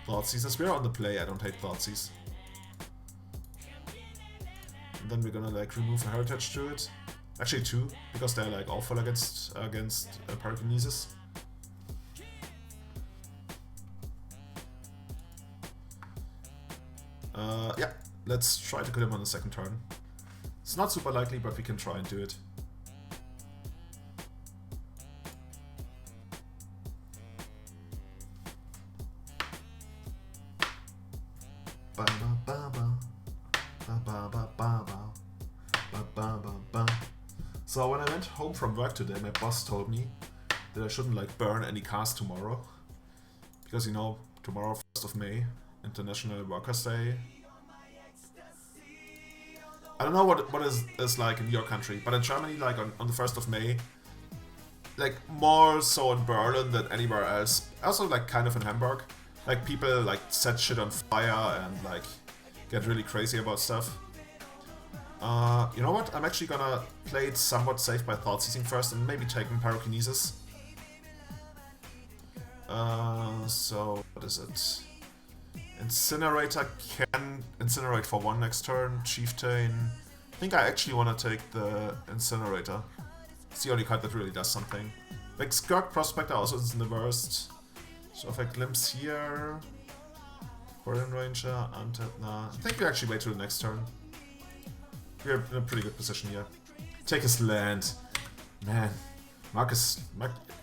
Thoughtseize. We're on the play. I don't hate Thoughtseize. And then we're gonna like remove a heritage to it. Actually 2, because they're like awful against pyrokinesis. Yeah, let's try to kill him on the second turn. It's not super likely, but we can try and do it. So when I went home from work today, my boss told me that I shouldn't like burn any cars tomorrow, because you know, tomorrow 1st of May, International Workers' Day. I don't know what is like in your country, but in Germany, like on the 1st of May, like more so in Berlin than anywhere else, also like kind of in Hamburg, like people like set shit on fire and like get really crazy about stuff. You know what? I'm actually gonna play it somewhat safe by Thought Seizing first and maybe taking Pyrokinesis. So what is it? Incinerator can incinerate for 1 next turn. Chieftain. I think I actually want to take the Incinerator. It's the only card that really does something. Like Skirk Prospector also is in the worst. So if I glimpse here. Foreign Ranger, Untapped, nah. I think we actually wait till the next turn. We're in a pretty good position here. Take his land. Man. Marcus,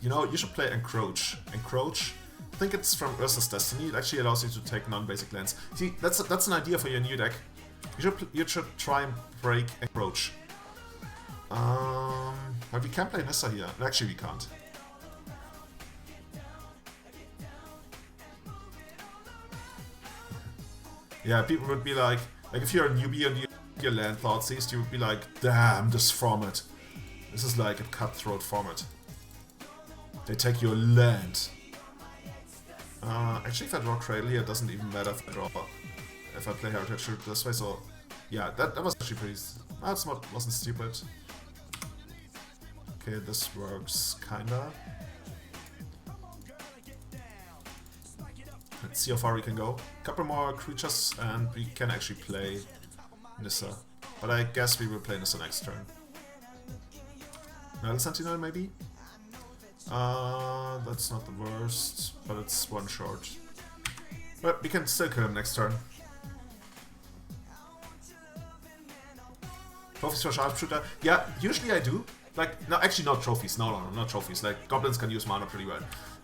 you know, you should play Encroach. Encroach? I think it's from Ursa's Destiny. It actually allows you to take non-basic lands. See, that's an idea for your new deck. You should try and break Encroach. But we can play Nissa here. Actually, we can't. Yeah, people would be like if you're a newbie and your land Thoughtseize, you would be like, damn, this format. This is like a cutthroat format. They take your land. Actually, if I draw Cradle here, it doesn't even matter if I play Heritage Root this way, so yeah, that was actually pretty... That wasn't stupid. Okay, this works kinda. Let's see how far we can go. Couple more creatures and we can actually play Nissa. But I guess we will play Nissa next turn. Metal Sentinel maybe? That's not the worst, but it's 1 short. But we can still kill him next turn. Trophies for Sharpshooter? Yeah, usually I do. Like, no, actually not trophies. No, not trophies. Like, goblins can use mana pretty well.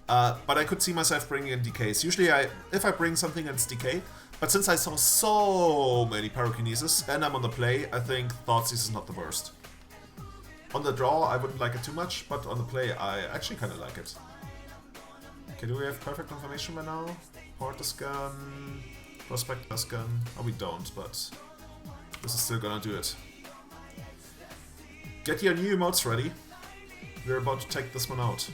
But I could see myself bringing in decays. Usually, if I bring something, it's decay. But since I saw so many Pyrokinesis and I'm on the play, I think Thoughtseize is not the worst. On the draw, I wouldn't like it too much, but on the play, I actually kind of like it. Okay, do we have perfect information by now? Porter's Gun, Prospector's Gun. Oh, we don't, but this is still gonna do it. Get your new emotes ready. We're about to take this one out.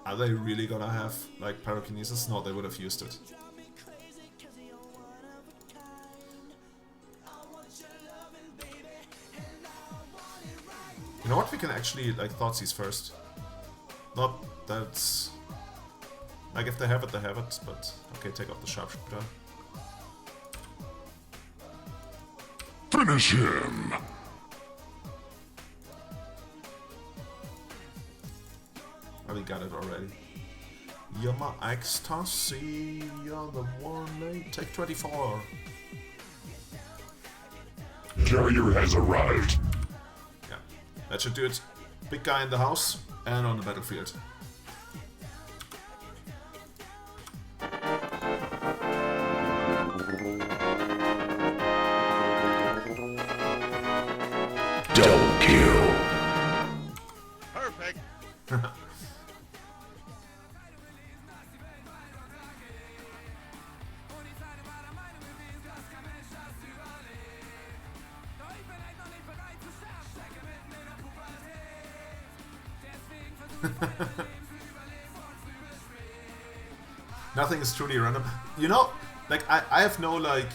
Are they really gonna have, like, Pyrokinesis? No, they would have used it. You know what? We can actually, like, Thoughtseize first. Not that's... Like, if they have it, they have it, but... Okay, take off the Sharpshooter. Finish him! Oh, we got it already. You're my ecstasy, you're the one they take 24. Carrier has arrived. Yeah, that should do it. Big guy in the house and on the battlefield. Double kill. Perfect. Nothing is truly random. You know, like, I have no, like,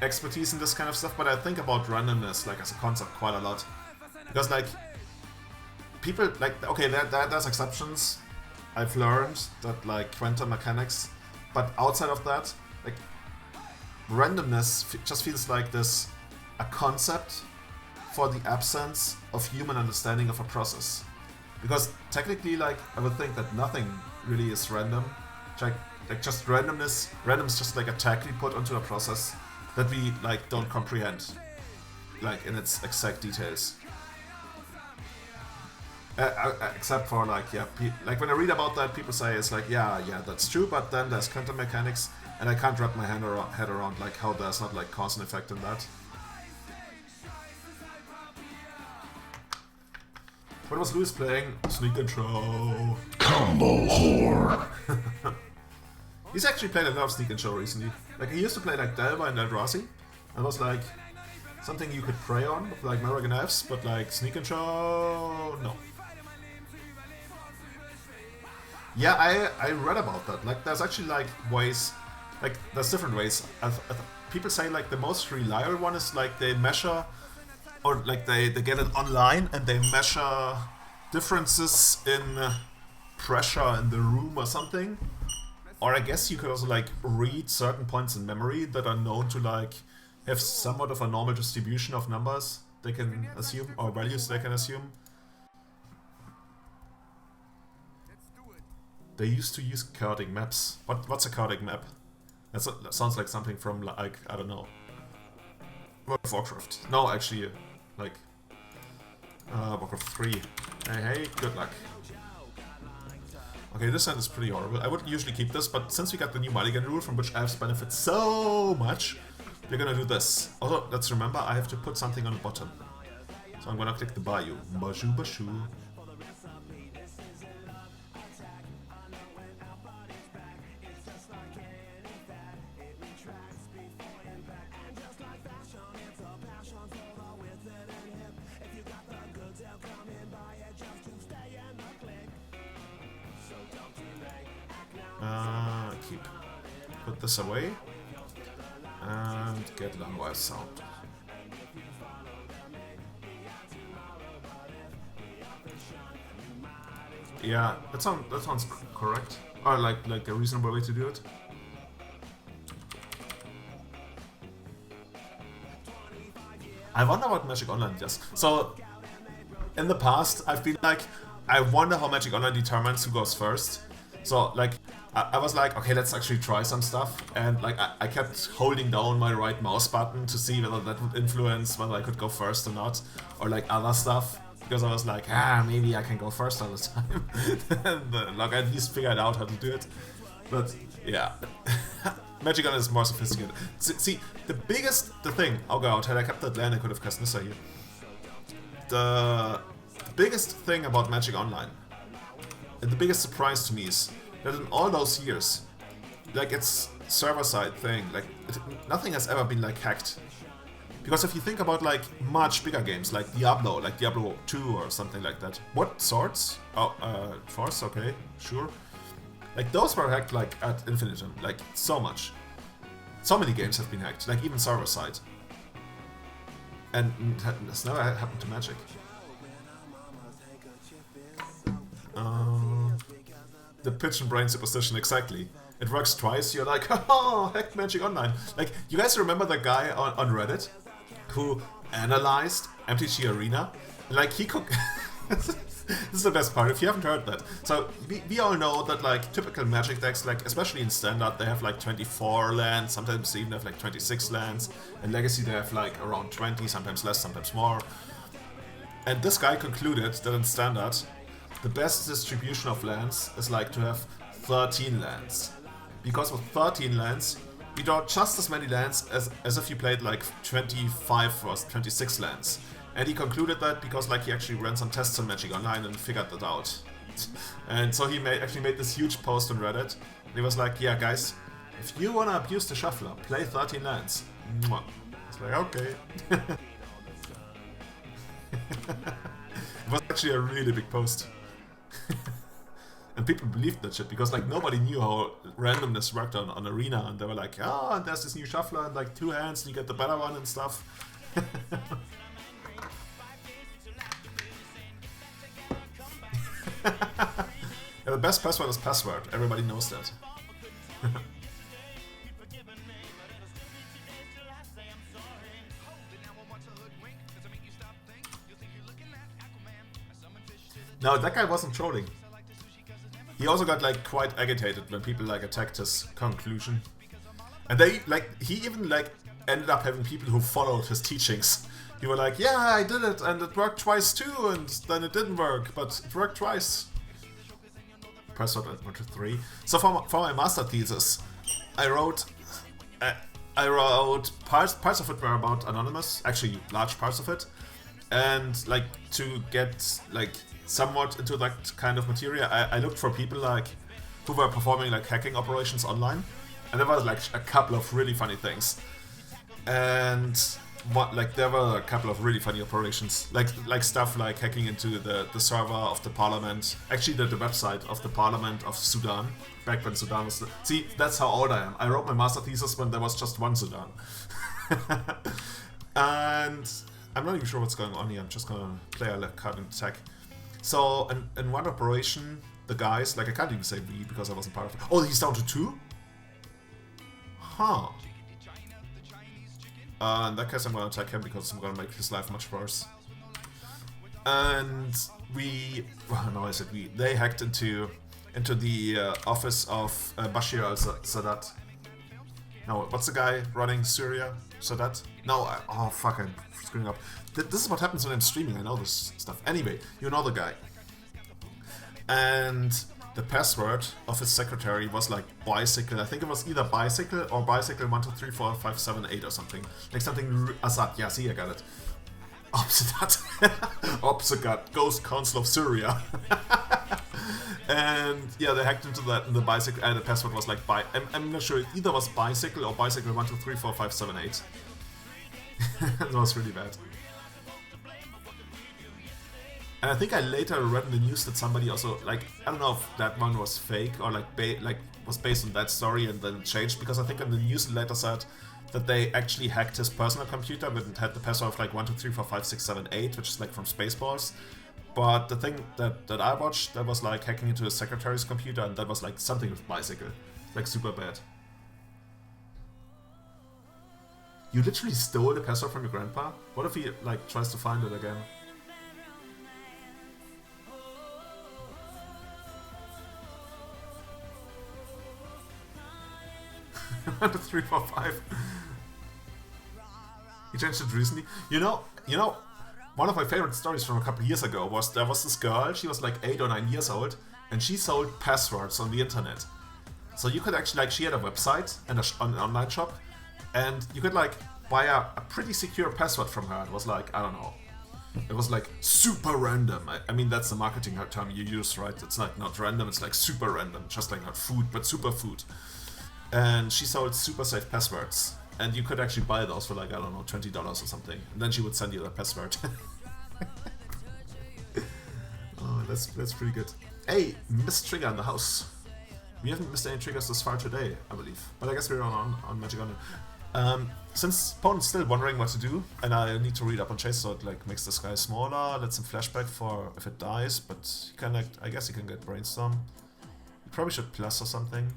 expertise in this kind of stuff, but I think about randomness, like, as a concept quite a lot. Because, like, people, like, okay, there's exceptions. I've learned that, like, quantum mechanics, but outside of that, like, randomness just feels like a concept for the absence of human understanding of a process. Because technically, like, I would think that nothing really is random. Like just randomness. Random is just like a tag we put onto a process that we like don't comprehend, like in its exact details. Except for like, yeah, like when I read about that, people say it's like, yeah, that's true, but then there's quantum mechanics, and I can't wrap my head around like how there's not like cause and effect in that. What was Louis playing? Sneak and Show. Combo whore. He's actually played a lot of Sneak and Show recently. Like, he used to play like Delva and Eldrazi, and was like something you could prey on with like Mulligan Elves, but like Sneak and Show, no. Yeah, I read about that. Like, there's actually like ways, like there's different ways. People say like the most reliable one is like they measure, or like they get it online and they measure differences in pressure in the room or something. Or I guess you could also like read certain points in memory that are known to like have somewhat of a normal distribution of numbers they can assume, or values they can assume. They used to use chaotic maps. What's a chaotic map? That sounds like something from like, I don't know, World of Warcraft. No, actually, like Warcraft 3. Hey, good luck. Okay, this hand is pretty horrible. I wouldn't usually keep this, but since we got the new Mulligan rule from which Elves benefit so much, we're gonna do this. Also, let's remember I have to put something on the bottom. So I'm gonna click the Bayou. Bashu Bashu. Put this away and get Landwise sound. Yeah, that sounds correct, or like a reasonable way to do it. I wonder what Magic Online does. So, in the past, I've been like, I wonder how Magic Online determines who goes first. So, like, I was like, okay, let's actually try some stuff, and like I kept holding down my right mouse button to see whether that would influence whether I could go first or not, or like other stuff, because I was like, maybe I can go first all the time, and like I at least figured out how to do it. But yeah, Magic Online is more sophisticated. See, the thing, oh god, had I kept that land, I could have cast Nissa here. The biggest thing about Magic Online, and the biggest surprise to me is that in all those years, like it's server-side thing, like nothing has ever been like hacked. Because if you think about like much bigger games, like Diablo 2 or something like that. What swords? Oh, Force, okay, sure. Like those were hacked like ad infinitum, like so much. So many games have been hacked, like even server-side. And it's never happened to Magic. The pigeon brain superstition, exactly. It works twice, you're like, oh, hacked Magic Online. Like, you guys remember the guy on Reddit who analyzed MTG Arena? Like, he could... This is the best part, if you haven't heard that. So, we all know that, like, typical Magic decks, like, especially in Standard, they have, like, 24 lands, sometimes they even have, like, 26 lands. In Legacy, they have, like, around 20, sometimes less, sometimes more. And this guy concluded that in Standard, the best distribution of lands is like to have 13 lands. Because with 13 lands, you draw just as many lands as if you played like 25 or 26 lands. And he concluded that because like he actually ran some tests on Magic Online and figured that out. And so he actually made this huge post on Reddit. And he was like, yeah guys, if you wanna abuse the shuffler, play 13 lands. Mwah. It's like, okay. It was actually a really big post. And people believed that shit because like nobody knew how randomness worked on Arena, and they were like, oh, and there's this new shuffler and like 2 hands and you get the better one and stuff. Yeah, the best password is password. Everybody knows that. No, that guy wasn't trolling. He also got like quite agitated when people like attacked his conclusion. And they like he even like ended up having people who followed his teachings. He were like, yeah, I did it and it worked twice too, and then it didn't work, but it worked twice. Press 1, 2, 3. So for my master thesis, I wrote parts of it were about Anonymous, actually large parts of it, and like to get like somewhat into that kind of material, I looked for people like who were performing like hacking operations online, and there was like a couple of really funny things, and there were a couple of really funny operations, like stuff like hacking into the server of the parliament, actually the website of the parliament of Sudan, back when Sudan was... See, that's how old I am. I wrote my master thesis when there was just one Sudan. And I'm not even sure what's going on here, I'm just gonna play a card and attack. So, in one operation, the guys, like I can't even say we because I wasn't part of it. Oh, he's down to 2? Huh. In that case, I'm gonna attack him because I'm gonna make his life much worse. And they hacked into the office of Bashir al-Sadat. No, what's the guy running Syria? Sadat? No, oh fuck, I'm screwing up. This is what happens when I'm streaming, I know this stuff. Anyway, you know the guy. And the password of his secretary was like bicycle. I think it was either bicycle or bicycle 1, 2, 3, 4, 5, 7, 8 or something. Like something Assad. Yeah, see, I got it. Obsedat. Obsedat, Ghost Council of Syria. And yeah, they hacked into that in the bicycle, and the password was like I'm not sure, it either was bicycle or bicycle 1, 2, 3, 4, 5, 7, 8. That was really bad. And I think I later read in the news that somebody also, like, I don't know if that one was fake or like was based on that story and then changed, because I think in the news it later said that they actually hacked his personal computer but it had the password of like 1, 2, 3, 4, 5, 6, 7, 8, which is like from Spaceballs. But the thing that I watched, that was like hacking into his secretary's computer, and that was like something with bicycle. Like super bad. You literally stole the password from your grandpa? What if he like tries to find it again? 1, 2, 3, 4, 5. He changed it recently. You know, one of my favorite stories from a couple of years ago was there was this girl, she was like 8 or 9 years old, and she sold passwords on the internet. So you could actually, like, she had a website and an online shop, and you could like buy a pretty secure password from her. It was like, I don't know, it was like super random. I mean, that's the marketing term you use, right? It's like not random, it's like super random, just like not food, but super food. And she sold super safe passwords. And you could actually buy those for like, I don't know, $20 or something. And then she would send you the password. Oh, that's pretty good. Hey, missed trigger in the house. We haven't missed any triggers this far today, I believe. But I guess we're on Magic Honor. Since opponent's still wondering what to do, and I need to read up on Chase, so it like makes this guy smaller, lets him flashback for if it dies, but you can like, I guess you can get Brainstorm. You probably should plus or something.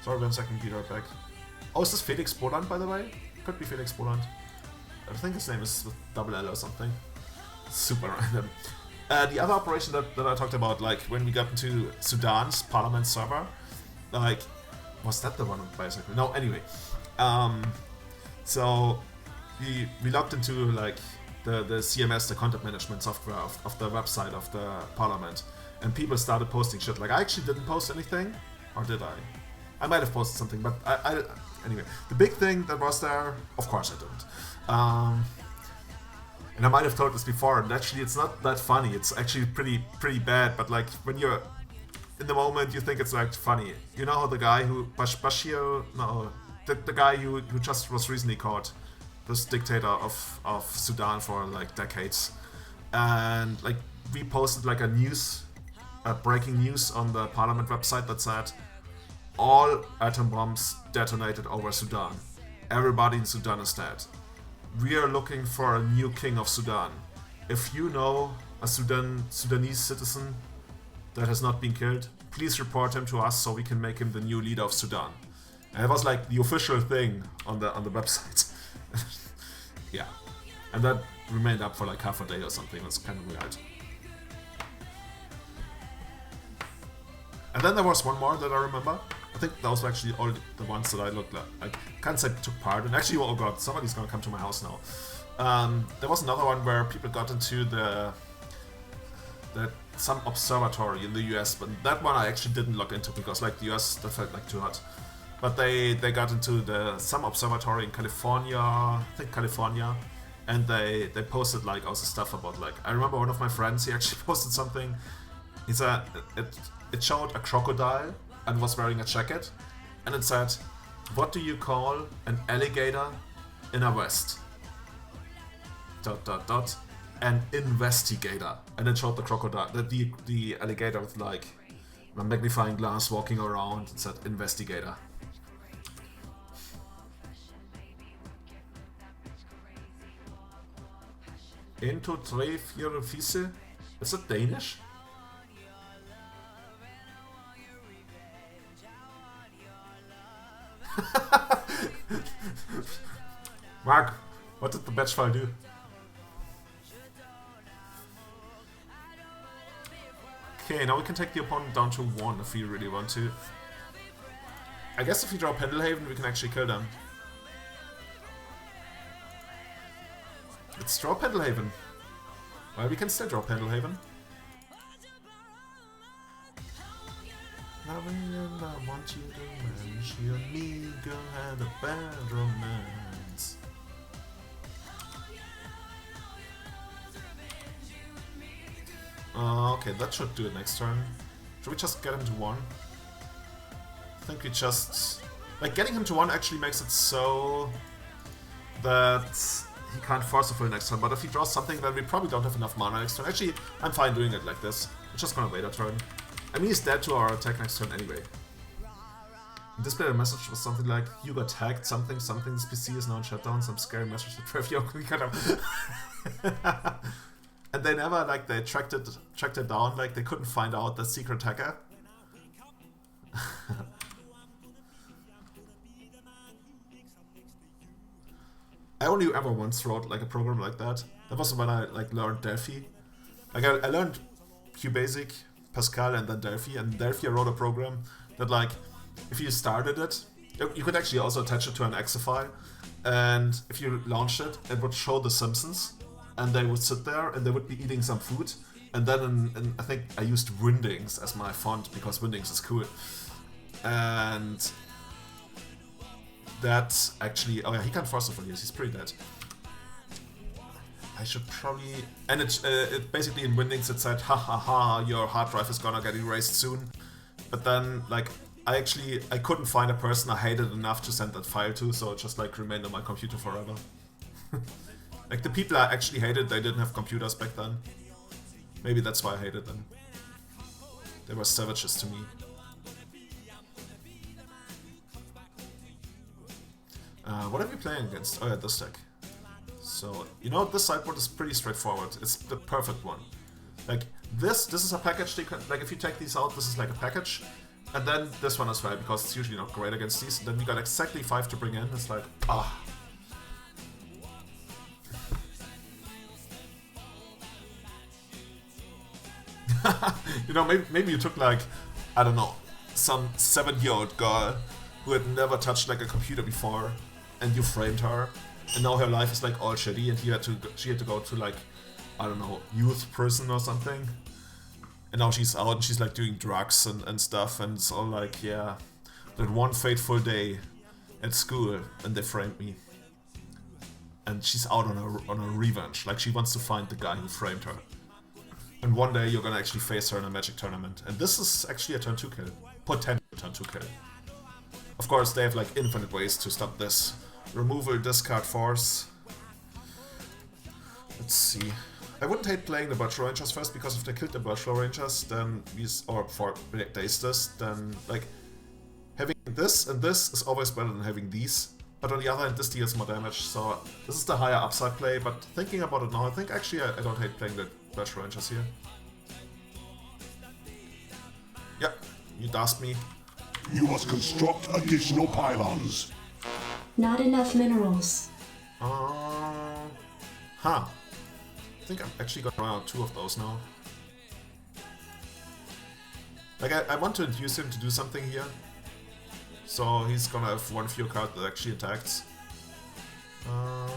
Sorry, 1 second, be right back. Oh, is this Felix Boland, by the way? Could be Felix Boland. I think his name is with double L or something. Super random. The other operation that I talked about, like when we got into Sudan's parliament server, like, was that the one basically? No, anyway. So we logged into like the CMS, the content management software of the website of the parliament, and people started posting shit. Like, I actually didn't post anything, or did I? I might have posted something, but I anyway, the big thing that was there, of course I didn't. And I might have told this before, and actually it's not that funny, it's actually pretty bad, but like, when you're in the moment, you think it's like funny. You know how the guy who, Bashir, no, the guy who just was recently caught, this dictator of Sudan for like decades, and like, we posted like a breaking news on the parliament website that said, all atom bombs detonated over Sudan. Everybody in Sudan is dead. We are looking for a new king of Sudan. If you know a Sudanese citizen that has not been killed, please report him to us so we can make him the new leader of Sudan. And it was like the official thing on the website. Yeah. And that remained up for like half a day or something. That's kind of weird. And then there was one more that I remember. I think those were actually all the ones that I looked like. I can't say took part. And actually, oh god, somebody's gonna come to my house now. There was another one where people got into some observatory in the US, but that one I actually didn't look into because like the US, that felt like too hot. But they got into some observatory in California, I think California, and they posted like also stuff about like, I remember one of my friends, he actually posted something. He said it showed a crocodile and was wearing a jacket, and it said, "What do you call an alligator in a vest? ... An investigator." And it showed the crocodile, the alligator with like a magnifying glass walking around. It said investigator. Into 3, 4 Füße. Is it Danish? Mark, what did the batch file do? Okay, now we can take the opponent down to 1 if we really want to. I guess if we draw Pendelhaven, we can actually kill them. Let's draw Pendelhaven. Well, we can still draw Pendelhaven. I want you to manage you and me, girl, had a bad romance. Okay, that should do it next turn. Should we just get him to 1? I think we just... Like, getting him to 1 actually makes it so that he can't force a full next turn, but if he draws something, then we probably don't have enough mana next turn. Actually, I'm fine doing it like this. We're just gonna wait a turn. I mean, he's dead to our attack next turn anyway. Display a message was something like, "You got hacked, something, this PC is now in shutdown, some scary message to Trevio." We kind of... And they never, like, they tracked it down, like, they couldn't find out the secret hacker. I only ever once wrote, like, a program like that. That was when I, like, learned Delphi. Like, I learned QBasic, Pascal, and then Delphi. And in Delphi I wrote a program that, like, if you started it, you could actually also attach it to an exe file. And if you launched it, it would show The Simpsons. And they would sit there and they would be eating some food. And then I think I used Windings as my font because Windings is cool. And that's actually... Oh yeah, he can't force it for years, he's pretty dead. I should probably... And it basically in Windings it said, "Ha ha ha, your hard drive is gonna get erased soon." But then, like, I couldn't find a person I hated enough to send that file to, so it just like remained on my computer forever. Like, the people I actually hated, they didn't have computers back then. Maybe that's why I hated them. They were savages to me. What are we playing against? Oh yeah, this deck. So, you know, this sideboard is pretty straightforward. It's the perfect one. Like, this is a package, like, if you take these out, this is like a package. And then this one as well, because it's usually not great against these. And then you got exactly 5 to bring in. It's like, ah. You know, maybe you took, like, I don't know, some 7-year-old girl who had never touched like a computer before, and you framed her, and now her life is like all shitty, and she had to go to, like, I don't know, youth prison or something, and now she's out and she's like doing drugs and stuff, and it's all like, yeah, that one fateful day at school, and they framed me, and she's out on a revenge, like she wants to find the guy who framed her. And one day you're gonna actually face her in a Magic tournament. And this is actually a turn 2 kill. Potential turn 2 kill. Of course, they have like infinite ways to stop this. Removal, discard, force. Let's see. I wouldn't hate playing the Birch Rangers first, because if they killed the Birch Rangers, then for days this, then like having this and this is always better than having these. But on the other hand, this deals more damage, so this is the higher upside play. But thinking about it now, I think actually I don't hate playing the Birch Rangers here. Yep, you dast me. You must construct additional pylons. Not enough minerals. Huh. I think I'm actually gonna run out 2 of those now. Like, I want to induce him to do something here. So he's gonna have one fewer card that actually attacks. And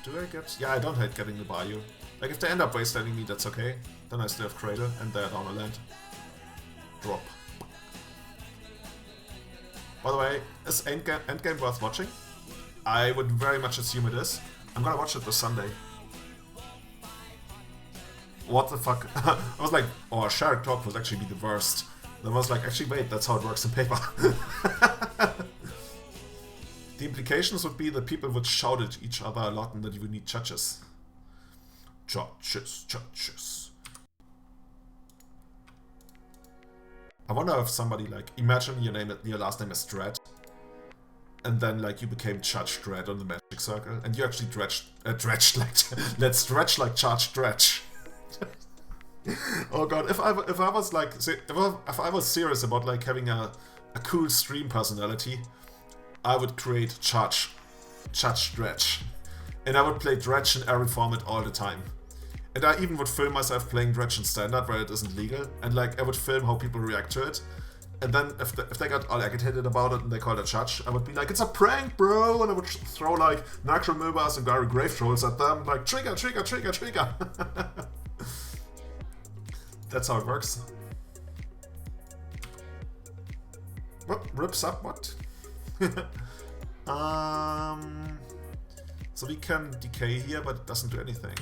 do I get... Yeah, I don't hate getting the Bayou. Like, if they end up wastelanding me, that's okay. Then I still have Cradle, and they're down a land. Drop. By the way, is Endgame worth watching? I would very much assume it is. I'm gonna watch it this Sunday. What the fuck? I was like, oh, Shark Talk would actually be the worst. Then I was like, actually wait, that's how it works in paper. The implications would be that people would shout at each other a lot and that you would need judges. Judges. I wonder if somebody, like, imagine your last name is Dredd, and then, like, you became Judge Dredd on the Magic Circle, and you actually dredged like, let's stretch like Judge Dredge. Oh god, if I was like, if I was serious about like having a cool stream personality, I would create Judge Dredge, and I would play Dredge in every format all the time. And I even would film myself playing Dredge in Standard where it isn't legal, and like I would film how people react to it. And then if they got all agitated about it and they called a judge, I would be like, it's a prank, bro! And I would throw like Necromilbas and Gary Grave Trolls at them, like trigger. That's how it works. What? Rips up what? So we can decay here, but it doesn't do anything.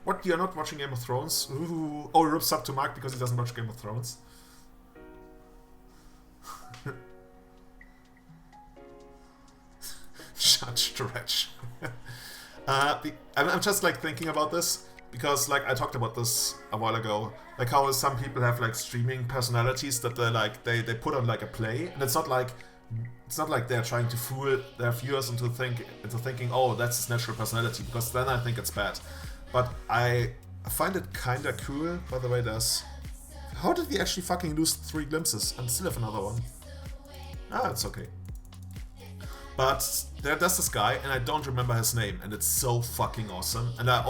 What? You're not watching Game of Thrones? Ooh. Oh, rips up to Mark because he doesn't watch Game of Thrones. Judge Dredge. I'm just like thinking about this because like I talked about this a while ago, like how some people have like streaming personalities that they put on like a play, and it's not like they're trying to fool their viewers into thinking, oh, that's his natural personality, because then I think it's bad. But I find it kinda cool. By the way, how did we actually fucking lose 3 glimpses and still have another one? Ah, it's okay. But there's this guy, and I don't remember his name, and it's so fucking awesome. And I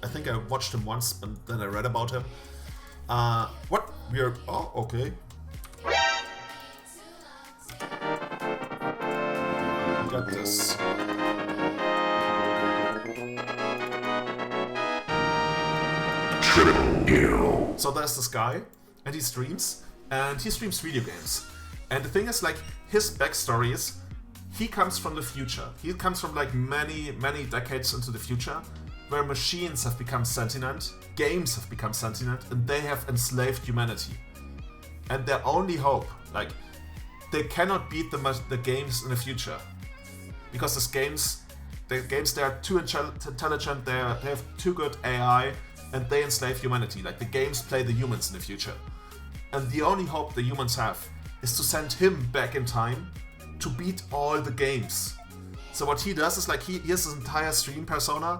think I watched him once, and then I read about him. What? Oh, okay. Got this. So there's this guy, and he streams video games. And the thing is, like, his backstory is, he comes from the future. He comes from like many decades into the future, where machines have become sentient, games have become sentient, and they have enslaved humanity. And their only hope, like, they cannot beat the games in the future, because the games they are too intelligent, they have too good AI, and they enslave humanity. Like, the games play the humans in the future, and the only hope the humans have is to send him back in time to beat all the games. So what he does is like he has his entire stream persona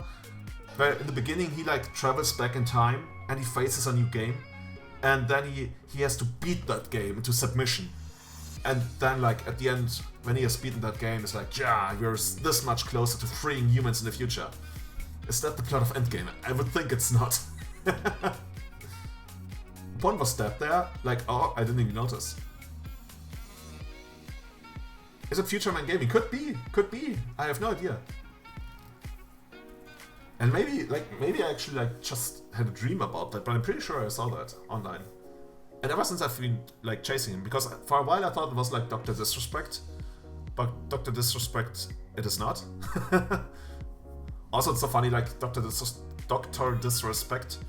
where in the beginning he like travels back in time and he faces a new game, and then he has to beat that game into submission. And then like at the end, when he has beaten that game, it's like, yeah, we're this much closer to freeing humans in the future. Is that the plot of Endgame? I would think it's not. One was stabbed there, like, oh, I didn't even notice. Is it Future Man Gaming? Could be. I have no idea. And maybe I actually like just had a dream about that, but I'm pretty sure I saw that online. And ever since I've been like chasing him, because for a while I thought it was like Dr. Disrespect, but Dr. Disrespect it is not. Also, it's so funny, like Dr. Disrespect.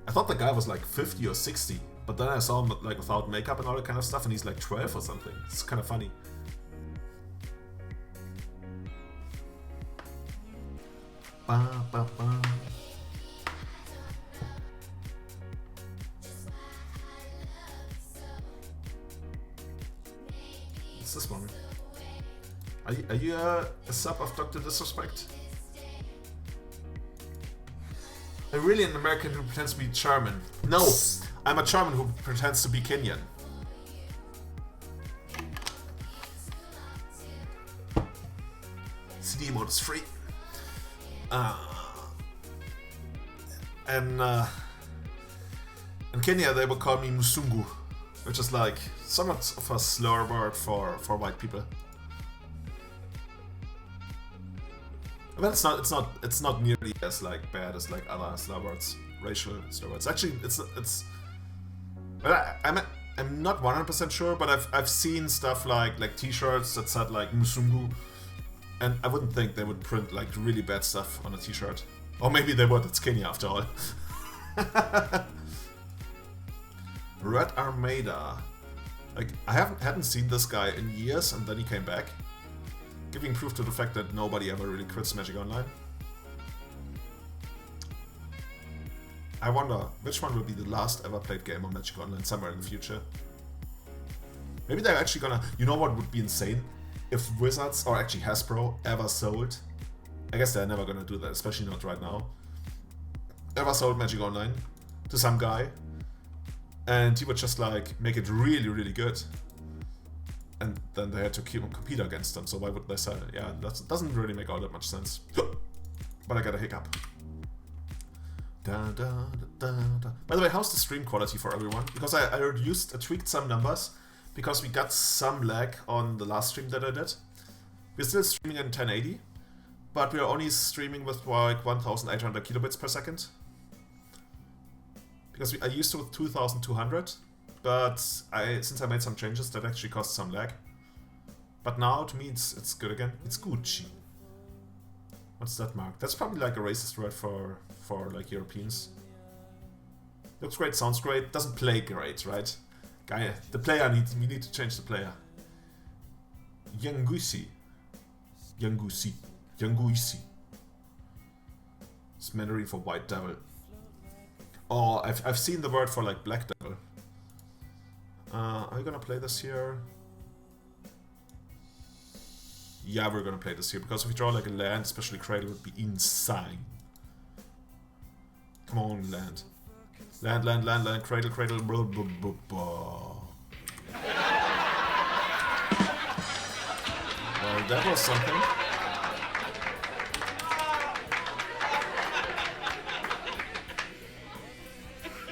I thought the guy was like 50 or 60. But then I saw him like without makeup and all that kind of stuff, and he's like 12 or something. It's kind of funny. Ba, ba, ba. What's this one? Are you a sub of Dr. Disrespect? A really an American who pretends to be German. No! I'm a German who pretends to be Kenyan. CD mode is free. And in Kenya they would call me Musungu, which is like somewhat of a slur word for white people. But it's not nearly as like bad as like other slur words, racial slur words. Actually, it's. But I'm not 100% sure, but I've seen stuff like T-shirts that said like Musungu, and I wouldn't think they would print like really bad stuff on a T-shirt. Or maybe they would. It's Kenya after all. Red Armada. Like I hadn't seen this guy in years, and then he came back, giving proof to the fact that nobody ever really quits Magic Online. I wonder which one will be the last ever played game on Magic Online somewhere in the future. Maybe they're actually gonna... You know what would be insane? If Wizards, or actually Hasbro, ever sold... I guess they're never gonna do that, especially not right now. Ever sold Magic Online to some guy, and he would just like make it really, really good. And then they had to compete against them, so why would they sell it? Yeah, that doesn't really make all that much sense. But I got a hiccup. Da, da, da, da. By the way, how's the stream quality for everyone? Because I tweaked some numbers because we got some lag on the last stream that I did. We're still streaming in 1080, but we're only streaming with like 1800 kilobits per second. Because I used to with 2200, but since I made some changes, that actually caused some lag. But now, to me, it's good again. It's Gucci. What's that mark? That's probably like a racist word for like Europeans. Looks great, sounds great, doesn't play great, right? Guy, the player we need to change the player. Yanguisi. It's Mandarin for white devil. Oh, I've seen the word for like black devil. Are we gonna play this here? Yeah, we're gonna play this here, because if we draw like a land, especially Cradle, would be insane. Come on, land. Land, Cradle, blah, blah, blah, blah. Well, that was something.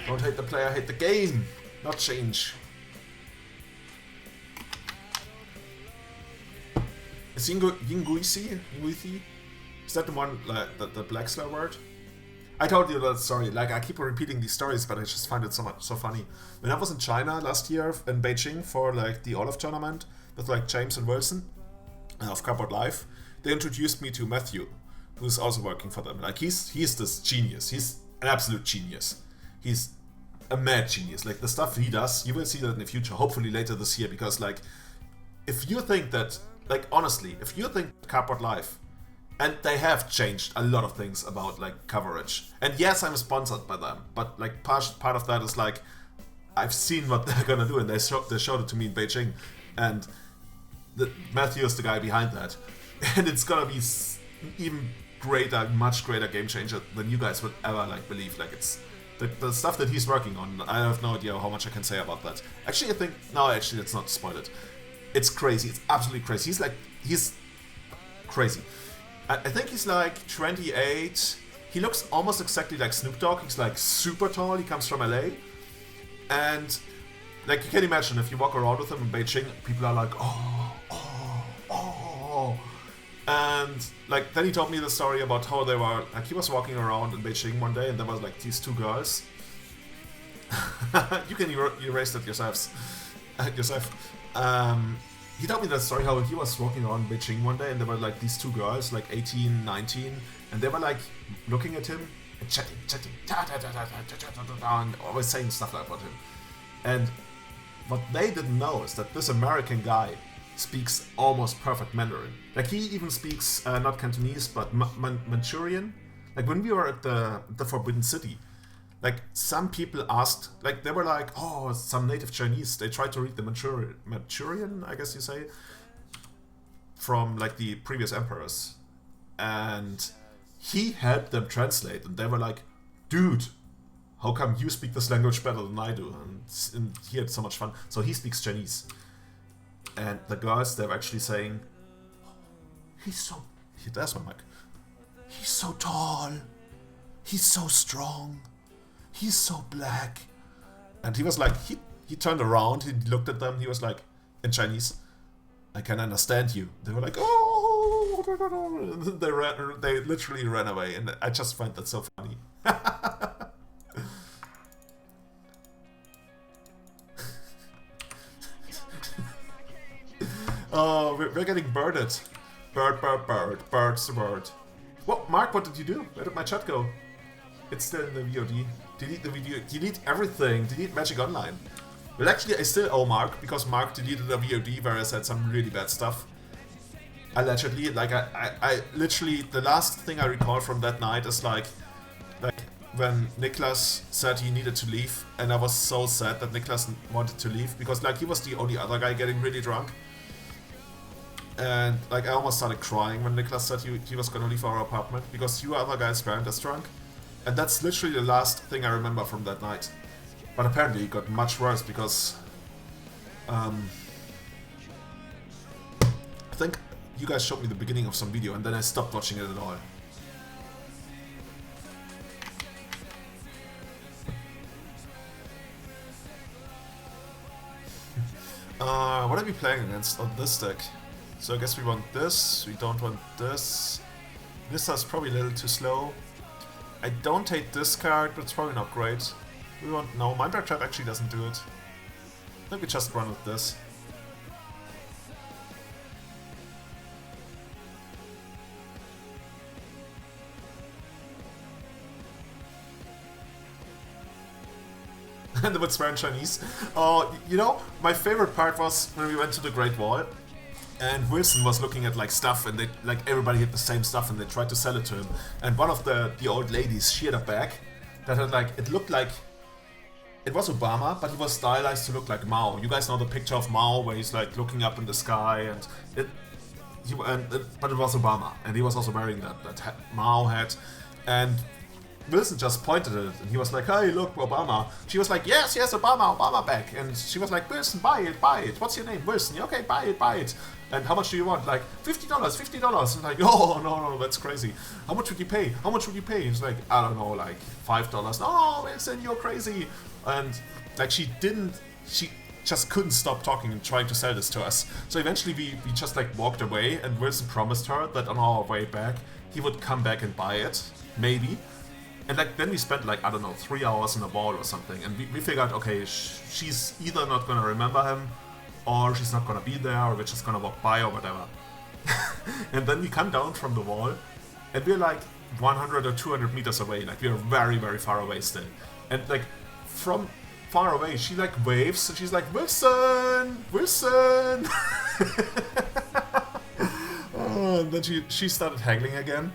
Don't hate the player, hate the game, not change. Is Yinguisi? Is that the one, like, the black slur word? I told you that story, like, I keep repeating these stories, but I just find it so funny. When I was in China last year, in Beijing, for, like, the Olaf tournament, with, like, James and Wilson, of Cardboard.Live, they introduced me to Matthew, who's also working for them. Like, he's this genius. He's an absolute genius. He's a mad genius. Like, the stuff he does, you will see that in the future, hopefully later this year, because, like, if you think that... Like, honestly, if you think Cardboard.Live, and they have changed a lot of things about, like, coverage, and yes, I'm sponsored by them, but, like, part of that is, like, I've seen what they're gonna do, and they showed it to me in Beijing, and Matthew is the guy behind that, and it's gonna be even greater, much greater game changer than you guys would ever, like, believe. Like, it's the stuff that he's working on. I have no idea how much I can say about that. Actually, I think... No, actually, let's not spoil it. It's crazy. It's absolutely crazy. He's crazy. I think he's like 28. He looks almost exactly like Snoop Dogg. He's like super tall. He comes from LA. And like, you can imagine, if you walk around with him in Beijing, people are like, oh. And like, then he told me the story about how they were, like, he was walking around in Beijing one day, and there was like these two girls. You can erase that yourself. He told me that story, how he was walking around Beijing one day, and there were like these two girls, like 18, 19, and they were like looking at him and chatting, and always saying stuff like about him. And what they didn't know is that this American guy speaks almost perfect Mandarin. Like, he even speaks not Cantonese but Manchurian. Like, when we were at the Forbidden City, like, some people asked, like, they were like, oh, some native Chinese, they tried to read the Manchurian, I guess you say, from, like, the previous emperors. And he helped them translate, and they were like, dude, how come you speak this language better than I do? And he had so much fun. So he speaks Chinese. And the girls, they were actually saying, there's my mic. he's so tall, he's so strong, he's so black. And he was like, he turned around, he looked at them, he was like, in Chinese, I can understand you. They were like, oh, they literally ran away, and I just find that so funny. Oh, we're getting birded. Bird's the word. What, Mark, what did you do? Where did my chat go? It's still in the VOD. Delete the video. Delete everything. Delete Magic Online. Well, actually, I still owe Mark, because Mark deleted the VOD where I said some really bad stuff. Allegedly, like, I literally, the last thing I recall from that night is like when Niklas said he needed to leave, and I was so sad that Niklas wanted to leave, because like he was the only other guy getting really drunk. And like I almost started crying when Niklas said he was gonna leave our apartment, because you other guys weren't as drunk. And that's literally the last thing I remember from that night. But apparently it got much worse, because I think you guys showed me the beginning of some video and then I stopped watching it at all. What are we playing against on this deck? So I guess we want this, we don't want this. This is probably a little too slow. I don't hate this card, but it's probably not great. We want... no, Mindbreak Trap actually doesn't do it. I think we just run with this. And the would swear in Chinese. You know, my favorite part was when we went to the Great Wall. And Wilson was looking at like stuff, and they like everybody had the same stuff, and they tried to sell it to him. And one of the old ladies, she had a bag that had like, it looked like, it was Obama, but he was stylized to look like Mao. You guys know the picture of Mao where he's like looking up in the sky, and but it was Obama, and he was also wearing that Mao hat. And Wilson just pointed at it, and he was like, hey, look, Obama. She was like, yes, Obama bag. And she was like, Wilson, buy it. What's your name? Wilson. Okay, buy it. And how much do you want? Like, $50. And like, oh, no, that's crazy. How much would you pay? He's like, I don't know, like $5. No, Wilson, you're crazy. And like, she just couldn't stop talking and trying to sell this to us. So eventually we just like walked away, and Wilson promised her that on our way back, he would come back and buy it. Maybe. And like then we spent like, I don't know, 3 hours in a ball or something, and we figured, okay, she's either not gonna remember him, or she's not gonna be there, or we're just gonna walk by or whatever. And then we come down from the wall, and we're like 100 or 200 meters away, like we're very, very far away still. And like from far away, she like waves, and she's like, Wilson! And then she started haggling again,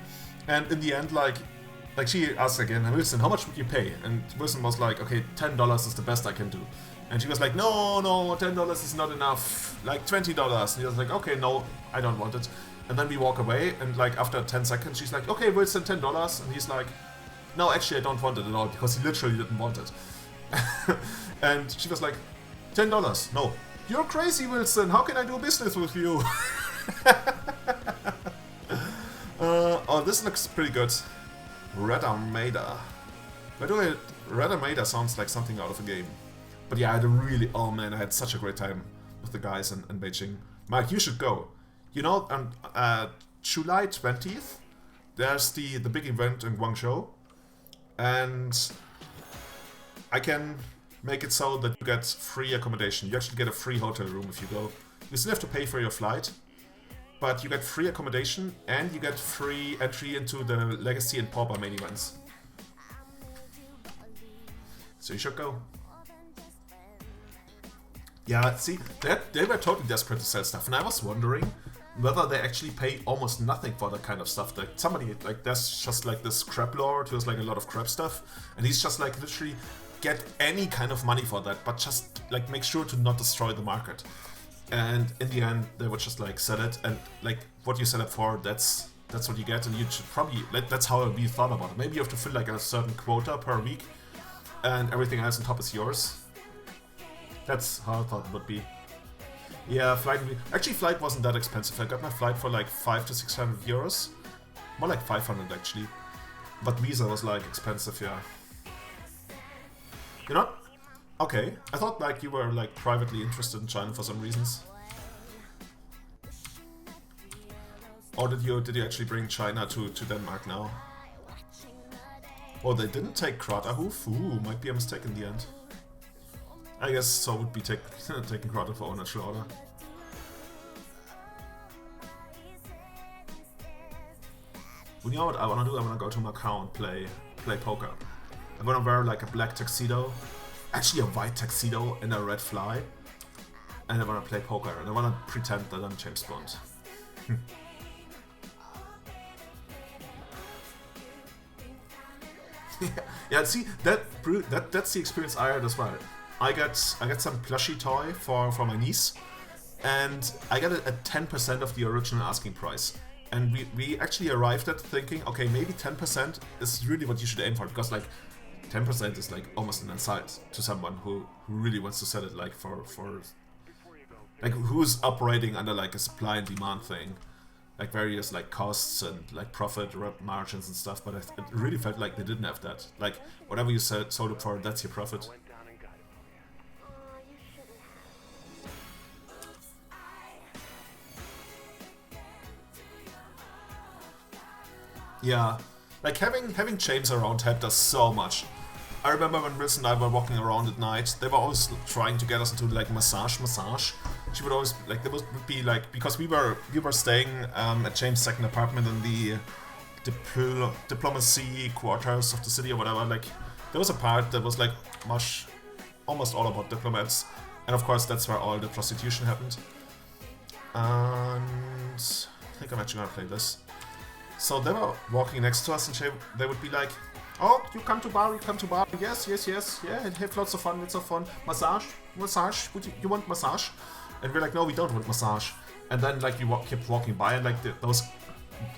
and in the end, like she asked again, Wilson, how much would you pay? And Wilson was like, okay, $10 is the best I can do. And she was like, no, $10 is not enough, like $20. And he was like, okay, no, I don't want it. And then we walk away, and like after 10 seconds, she's like, okay, Wilson, $10. And he's like, no, actually, I don't want it at all, because he literally didn't want it. And she was like, $10, no. You're crazy, Wilson, how can I do business with you? Oh, this looks pretty good. Red Armada. By the way, Red Armada sounds like something out of a game. But yeah, I had a really... oh man, I had such a great time with the guys in Beijing. Mike, you should go. You know, on July 20th, there's the big event in Guangzhou. And I can make it so that you get free accommodation. You actually get a free hotel room if you go. You still have to pay for your flight, but you get free accommodation, and you get free entry into the Legacy and Pauper main events. So you should go. Yeah, see, they were totally desperate to sell stuff, and I was wondering whether they actually pay almost nothing for that kind of stuff. Like somebody, like there's just like this crap lord who has like a lot of crap stuff, and he's just like literally get any kind of money for that, but just like make sure to not destroy the market. And in the end, they would just like sell it, and like what you sell it for, that's what you get, and you should probably, that's how we thought about it. Maybe you have to fill like a certain quota per week, and everything else on top is yours. That's how I thought it would be. Yeah, flight wasn't that expensive. I got my flight for like 500 to 600 euros, More like 500 actually. But Visa was like expensive, yeah. You know? Okay. I thought like you were like privately interested in China for some reasons. Or did you actually bring China to Denmark now? Oh, they didn't take Kraterhoof? Ooh, might be a mistake in the end. I guess so would be taking Krater for natural order. Well, you know what I wanna do? I wanna go to Macau and play poker. I'm gonna wear like a black tuxedo, actually a white tuxedo and a red fly, and I wanna play poker and I wanna pretend that I'm James Bond. Yeah, see that's the experience I had as well. I got some plushie toy for my niece, and I got it at 10% of the original asking price. And we actually arrived at thinking, okay, maybe 10% is really what you should aim for, because like 10% is like almost an insult to someone who really wants to sell it like for like who's operating under like a supply and demand thing, like various like costs and like profit margins and stuff. But it really felt like they didn't have that. Like whatever you sold it for, that's your profit. Yeah, like having James around helped us so much. I remember when Wilson and I were walking around at night, they were always trying to get us into like massage. She would always like there would be like, because we were staying at James' second apartment in the diplomacy quarters of the city or whatever. Like there was a part that was like almost all about diplomats, and of course that's where all the prostitution happened. And I think I'm actually gonna play this. So they were walking next to us and they would be like, oh, you come to bar, yes, yeah, and have lots of fun, massage, you want massage? And we're like, no, we don't want massage. And then like we kept walking by, and like those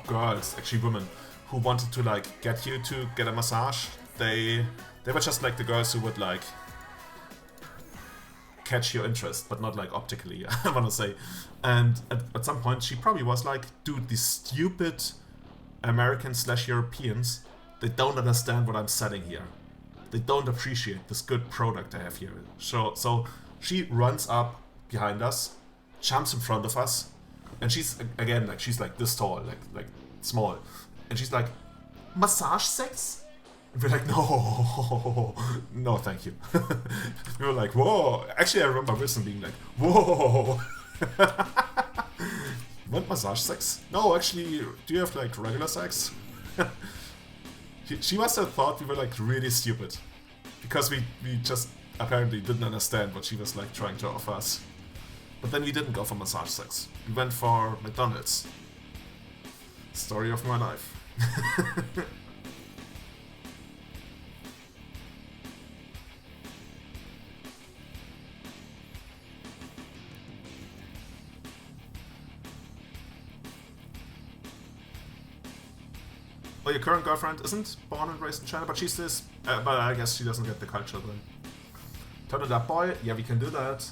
girls, actually women, who wanted to like get you to get a massage, they were just like the girls who would like catch your interest, but not like optically, I wanna say. And at some point she probably was like, dude, these stupid American/Europeans, they don't understand what I'm selling here. They don't appreciate this good product I have here. So she runs up behind us, jumps in front of us, and she's again like she's like this tall, like small, and she's like, massage sex? And we're like, no, thank you. We were like, whoa. Actually, I remember Wilson being like, whoa. Want massage sex? No, actually, do you have like regular sex? She must have thought we were like really stupid, because we just apparently didn't understand what she was like trying to offer us. But then we didn't go for massage sex. We went for McDonald's. Story of my life. Well, your current girlfriend isn't born and raised in China, but she's this. But I guess she doesn't get the culture then. Turn it up, boy. Yeah, we can do that.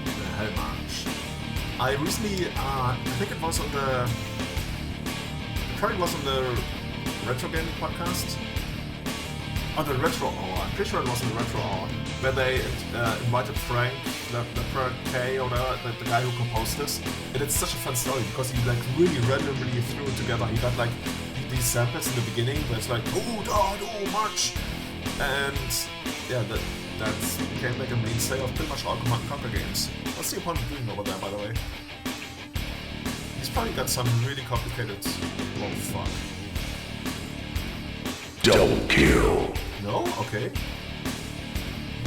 The Hell March. I recently, I think it was on the. It probably was on the Retro Gaming podcast. On the Retro Hour. I'm pretty sure it was on the Retro Hour, where they invited Frank, the K or whatever, the guy who composed this. And it's such a fun story because he like really randomly threw it together. He got like these samples in the beginning where it's like, oh, much. And yeah, that became like a mainstay of pretty much all Command & Conquer games. What's the opponent doing over there, by the way? He's probably got some really complicated. Oh fuck. Double kill. No? Okay.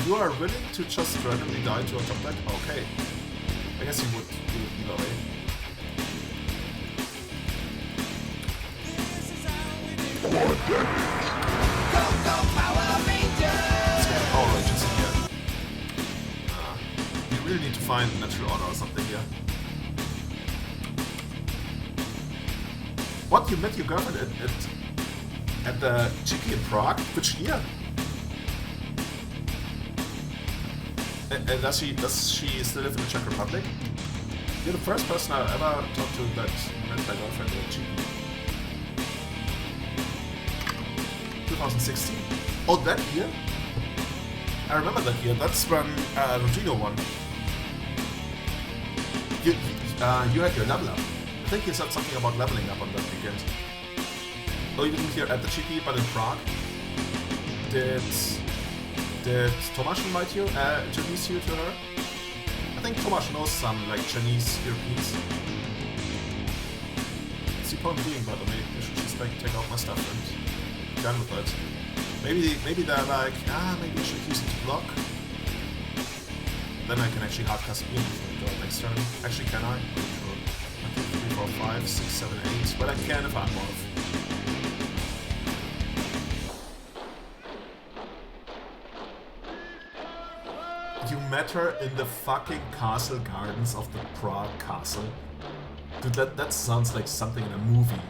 You are willing to just randomly die to a top deck? Okay. I guess you would do it either way. Let's get the Power Rangers in here. We really need to find a natural order or something here. What? You met your girlfriend at the GP in Prague? Which year? Does she still live in the Czech Republic? You're the first person I ever talked to that met my girlfriend in GP. 2016? Oh, that year? I remember that year. That's when Rodrigo won. You had your level up. I think you said something about leveling up on that weekend. Oh, you didn't hear at the GP, but in Prague. Did Tomasz invite you? Introduce you to her? I think Tomasz knows some like Chinese Europeans. What's the point being, by the way? I should just like take out my stuff and be done with it. Maybe they're like, maybe I should use it to block. Then I can actually hard cast in for the next turn. Actually, can I? Sure. 1, 2, 3, 4, 5, 6, 7, 8. But I can if I'm off. You met her in the fucking castle gardens of the Prague castle. Dude, that sounds like something in a movie.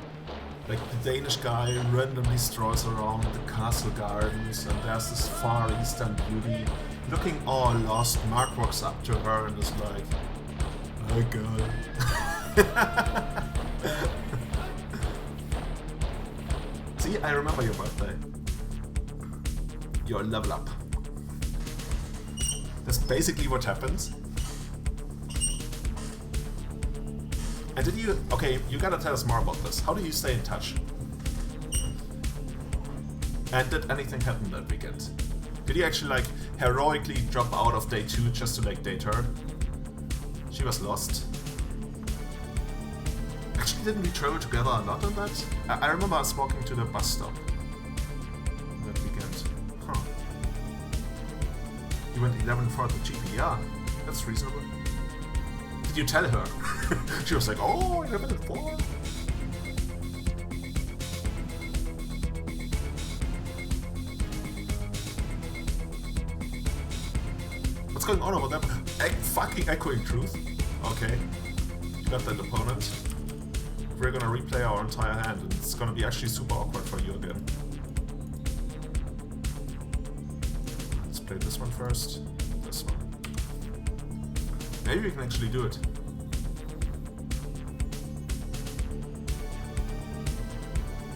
Like the Danish guy randomly strolls around the castle gardens and there's this far eastern beauty looking all lost. Mark walks up to her and is like, "Hi girl." See, I remember your birthday. Your level up. That's basically what happens. And did you... Okay, you gotta tell us more about this. How do you stay in touch? And did anything happen that weekend? Did you actually, like, heroically drop out of day 2 just to, like, date her? She was lost. Actually, didn't we travel together a lot on that? I remember us walking to the bus stop that weekend. Huh. You went 11 for the GP, yeah. That's reasonable. Did you tell her? She was like, oh, 11 and 4. What's going on over there? Fucking echoing truth. Okay. You got that opponent. We're gonna replay our entire hand and it's gonna be actually super awkward for you again. Let's play this one first. This one. Maybe we can actually do it.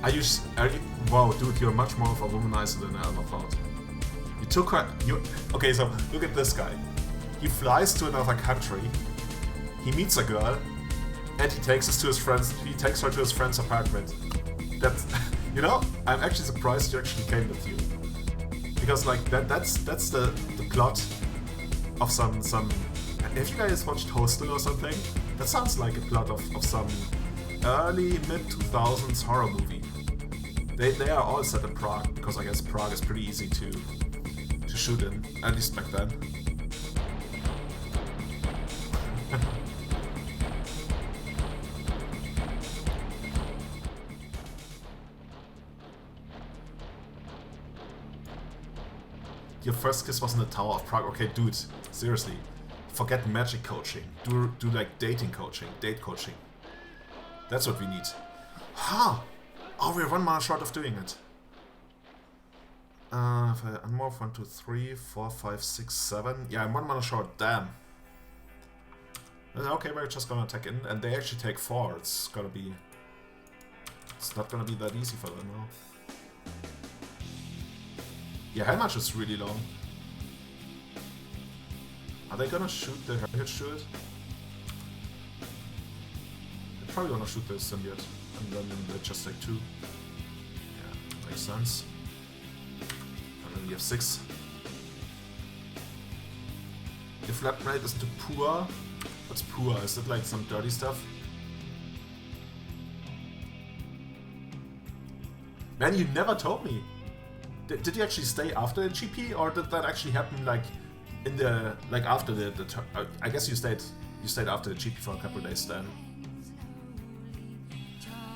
Are you? Wow, dude, you're much more of a womanizer than I ever thought. You took her. Okay, so look at this guy. He flies to another country. He meets a girl, and he takes us to his friends. He takes her to his friend's apartment. That's, you know, I'm actually surprised you actually came with you, because like that's the plot of some. Have you guys watched Hostel or something? That sounds like a plot of some early mid-2000s horror movie. They are all set in Prague, because I guess Prague is pretty easy to shoot in, at least back then. Your first kiss was in the Tower of Prague. Okay, dude, seriously. Forget magic coaching. Do like dating coaching, date coaching. That's what we need. Ha! Oh, we're 1 mana short of doing it. If I unmorph 1, 2, 3, 4, 5, 6, 7. Yeah, I'm 1 mana short. Damn. Okay, we're just gonna attack in, and they actually take 4. It's not gonna be that easy for them now. Yeah, how much is really long? Are they gonna shoot the heritage to it? They're probably gonna shoot the symbiote, and then they just take 2. Yeah, makes sense. And then we have 6. The flat rate is too poor. What's poor? Is it like some dirty stuff? Man, you never told me. Did you actually stay after the GP, or did that actually happen like in the after the I guess you stayed after the GP for a couple of days then.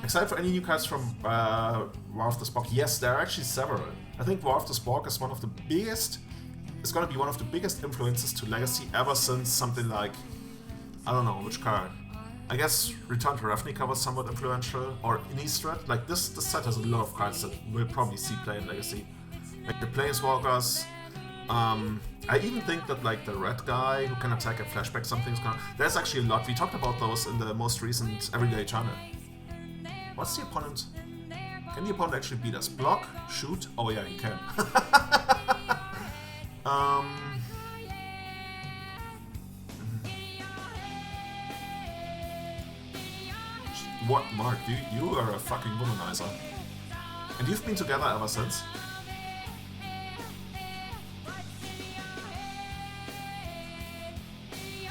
Excited for any new cards from War of the Spock? Yes, there are actually several. I think War of the Spock is one of the biggest. It's gonna be one of the biggest influences to Legacy ever since something like, I don't know which card. I guess Return to Ravnica was somewhat influential, or Innistrad. Like this set has a lot of cards that we'll probably see play in Legacy. Like the Planeswalkers, I even think that like the red guy who can attack a flashback something's gonna... There's actually a lot. We talked about those in the most recent Everyday channel. What's the opponent? Can the opponent actually beat us? Block? Shoot? Oh yeah, he can. What, Mark? You are a fucking womanizer. And you've been together ever since?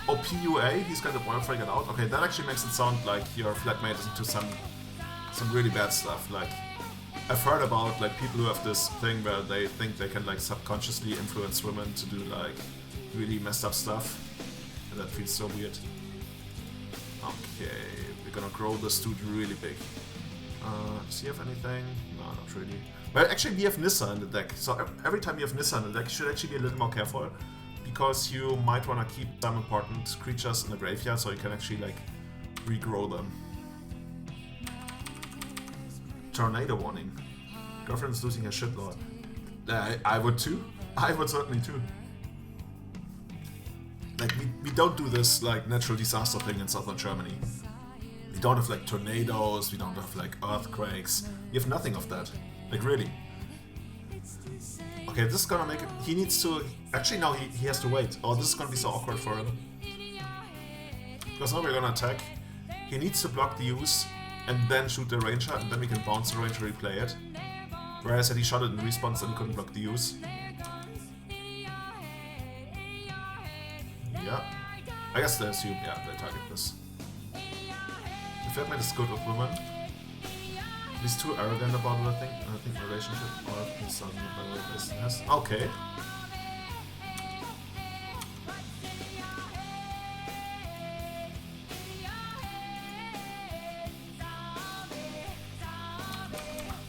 Oh, PUA? He's got the boyfriend figured out? Okay, that actually makes it sound like your flatmate is into some really bad stuff. Like, I've heard about like people who have this thing where they think they can like subconsciously influence women to do like really messed up stuff. And that feels so weird. Okay, we're gonna grow this dude really big. Does he have anything? No, not really. Well, actually we have Nissa in the deck, so every time you have Nissa in the deck, you should actually be a little more careful, because you might want to keep some important creatures in the graveyard so you can actually like regrow them. Tornado warning. Girlfriend's losing her shit, Lord. I would too. I would certainly too. Like, we don't do this like natural disaster thing in southern Germany. We don't have like tornadoes, we don't have like earthquakes. We have nothing of that. Like, really. Okay, this is gonna make it... He needs to... Actually, no, he has to wait. Oh, this is gonna be so awkward for him. Because now we're gonna attack. He needs to block the use and then shoot the ranger, and then we can bounce the ranger and replay it. Whereas had he shot it in response, then he couldn't block the use. Yeah. I guess they assume, yeah, they target this. The flatmate is good with women. He's too arrogant about it, I think relationship or he's on the business. Okay.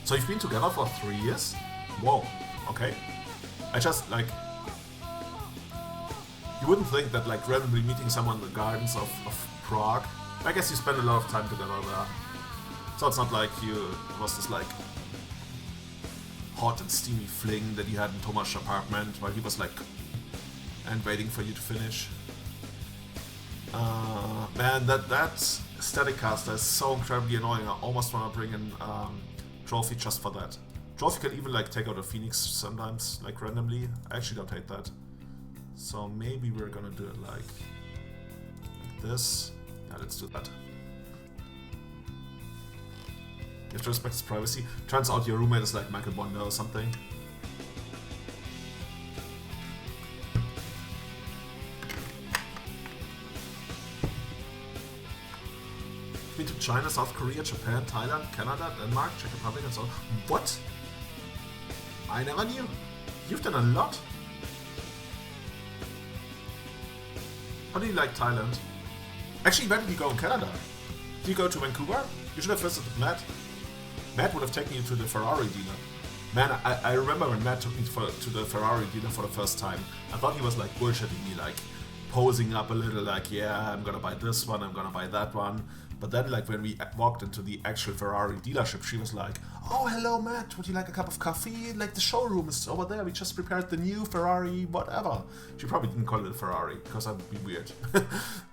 So you've been together for 3 years? Whoa, okay. I just, like... You wouldn't think that, like, randomly meeting someone in the gardens of Prague... I guess you spend a lot of time together there. So it's not like it was this, like, hot and steamy fling that you had in Toma's apartment while he was, like, and waiting for you to finish. Man, that static caster is so incredibly annoying. I almost want to bring in Trophy just for that. Trophy can even like take out a Phoenix sometimes, like randomly. I actually don't hate that. So maybe we're gonna do it like this. Yeah, let's do that. You have to respect his privacy. Turns out your roommate is like Michael Bonder or something. Been to China, South Korea, Japan, Thailand, Canada, Denmark, Czech Republic, and so on. What? I never knew. You've done a lot. How do you like Thailand? Actually, where did you go in Canada? Did you go to Vancouver? You should have visited Matt. Matt would have taken you to the Ferrari dealer. Man, I remember when Matt took me to the Ferrari dealer for the first time. I thought he was like bullshitting me, like posing up a little, like, yeah, I'm gonna buy this one, I'm gonna buy that one. But then, like, when we walked into the actual Ferrari dealership, she was like, oh, hello, Matt, would you like a cup of coffee? Like, the showroom is over there, we just prepared the new Ferrari, whatever. She probably didn't call it a Ferrari, because that would be weird.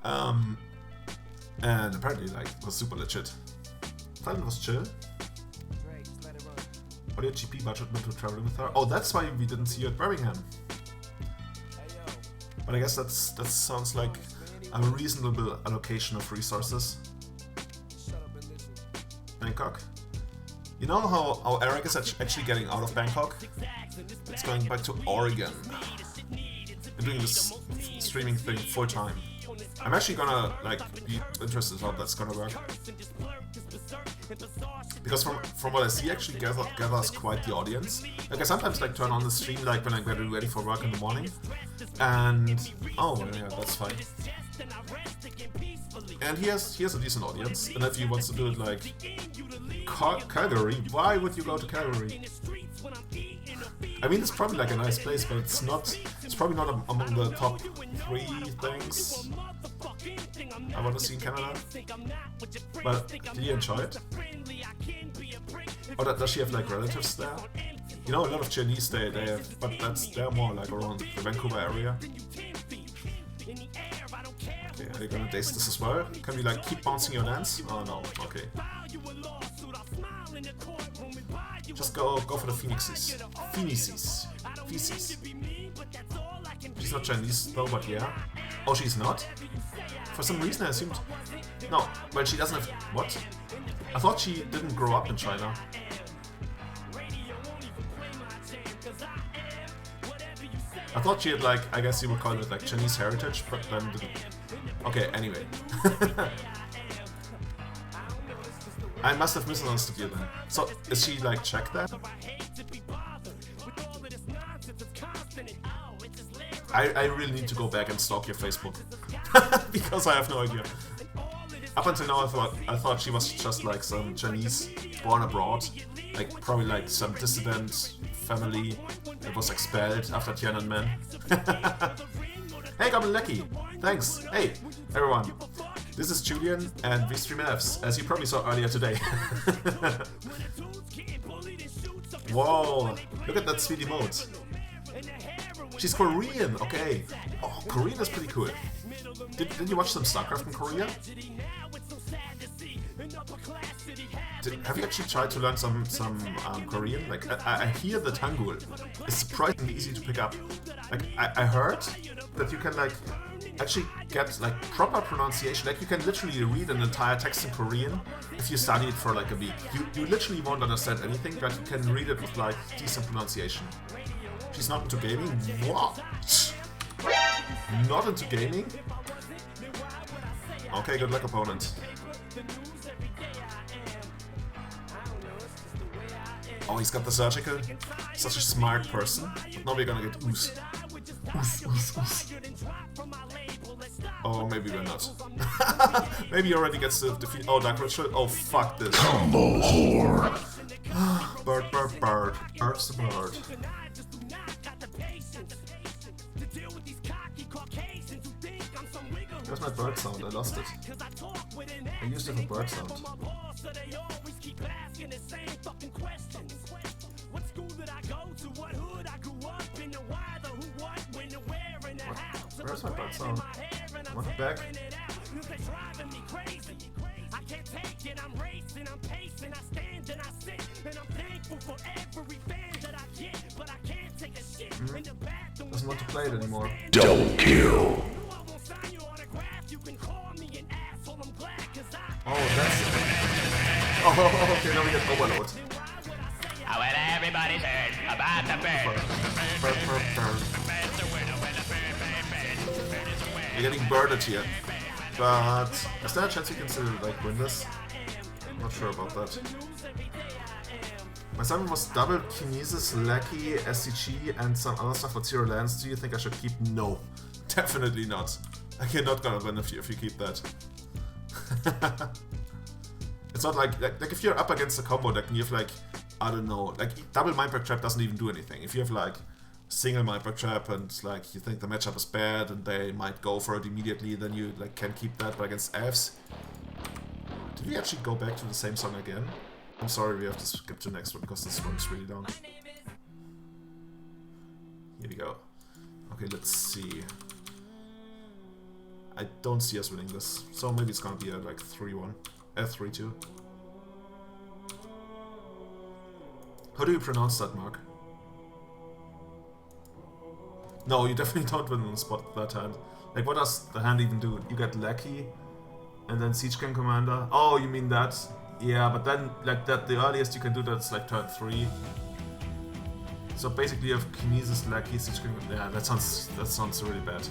And apparently, like, it was super legit. Thailand was chill. What did GP budget meant to traveling with her? Oh, that's why we didn't see you at Birmingham. But I guess that sounds like a reasonable allocation of resources. Bangkok. You know how Eric is actually getting out of Bangkok? It's going back to Oregon. I'm doing this streaming thing full time. I'm actually gonna like be interested how that's gonna work. Because from what I see, actually gathers quite the audience. Like I sometimes like turn on the stream like when I'm getting ready for work in the morning. And oh yeah, that's fine. And he has a decent audience. And if he wants to do it like Calgary, why would you go to Calgary? I mean, it's probably like a nice place, but it's not. It's probably not among the top 3 things I want to see in Canada. But did you enjoy it? Or does she have like relatives there? You know, a lot of Chinese they have, but they're more like around the Vancouver area. Okay, are you gonna taste this as well? Can we like keep bouncing your dance? Oh no, okay. Just go for the phoenixes. Phoenixes. Feces. She's not Chinese though, but yeah. Oh, she's not? For some reason I assumed... No, well she doesn't have... What? I thought she didn't grow up in China. I thought she had like, I guess you would call it like Chinese heritage, but then didn't. Okay, anyway. I must have misunderstood you then. So, is she like Czech then? I really need to go back and stalk your Facebook. Because I have no idea. Up until now I thought she was just like some Chinese born abroad. Like probably like some dissident family that was expelled after Tiananmen. Hey Goblin Lecky! Thanks! Hey everyone! This is Julian and we stream Elves, as you probably saw earlier today. Whoa! Look at that sweet emote. She's Korean, okay. Oh, Korean is pretty cool. Did you watch some StarCraft in Korea? Have you actually tried to learn some Korean? Like, I hear that Hangul is surprisingly easy to pick up. Like, I heard that you can, like, actually get, like, proper pronunciation. Like, you can literally read an entire text in Korean if you study it for, like, a week. You literally won't understand anything, but you can read it with, like, decent pronunciation. She's not into gaming? What? Not into gaming? Okay, good luck, opponent. Oh, he's got the surgical. Such a smart person. But now we're gonna get ooze. Ooze, ooze, ooze. Oh, maybe we're not. Maybe he already gets the defeat. Oh, Dark Ritual. Oh, fuck this. Combo whore. Bird, bird, bird. Bird's the bird. Where's my bird sound? I lost it. I used it for bird sound. Where's my bird sound? I want it back. Doesn't want to play it anymore. Double kill. Oh, that's it. Oh, okay, now we get overload. Oh, well, everybody's heard about the bird. We're getting birded here. But is there a chance we can still like win this? I'm not sure about that. My summon was double Kinesis, Lackey, SCG, and some other stuff with 0 lands. Do you think I should keep? No. Definitely not. You're not gonna win if you keep that. It's not like if you're up against a combo deck and you have like, I don't know, like double Mindbreak Trap doesn't even do anything. If you have like single Mindbreak Trap and like you think the matchup is bad and they might go for it immediately, then you like can keep that. But against Elves, did we actually go back to the same song again? I'm sorry, we have to skip to the next one because this one's really long. Here we go. Okay, let's see. I don't see us winning this, so maybe it's gonna be a like 3-1, 3-2. How do you pronounce that, Mark? No, you definitely don't win on the spot that hand. Like, what does the hand even do? You get Lackey, and then Siege King Commander. Oh, you mean that? Yeah, but then like that, the earliest you can do that is like turn 3. So basically, you have Kinesis, Lackey, Siege King. Yeah, that sounds really bad.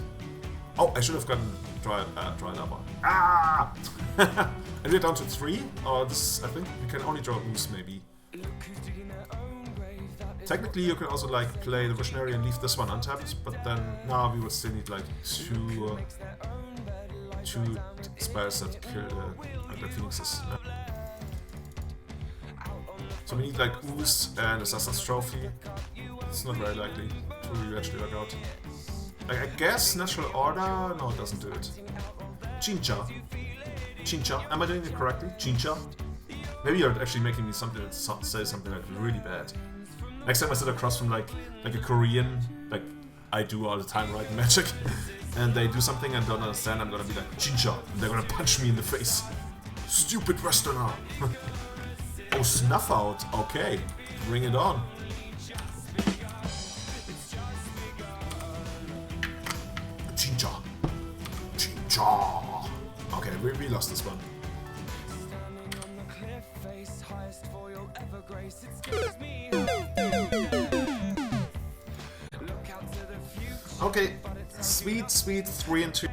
Oh, I should have gotten Dry Lava. Ah! And we're down to 3? Or this, I think we can only draw Ooze, maybe. Technically, you can also like play the Visionary and leave this one untapped, but then now we would still need like two spells that kill the Phoenixes. So we need like Ooze and Assassin's Trophy. It's not very likely to really actually work out. Like, I guess Natural Order? No, it doesn't do it. Chincha. Chincha. Am I doing it correctly? Chincha? Maybe you're actually making me something that say something like really bad. Next time I sit across from like a Korean, like I do all the time, right, in Magic, and they do something and don't understand, I'm gonna be like, Jinja, and they're gonna punch me in the face. Stupid Westerner. Oh, Snuff Out. Okay, bring it on. Jinja. Jinja. Okay, we lost this one. Okay, sweet 3 and 2.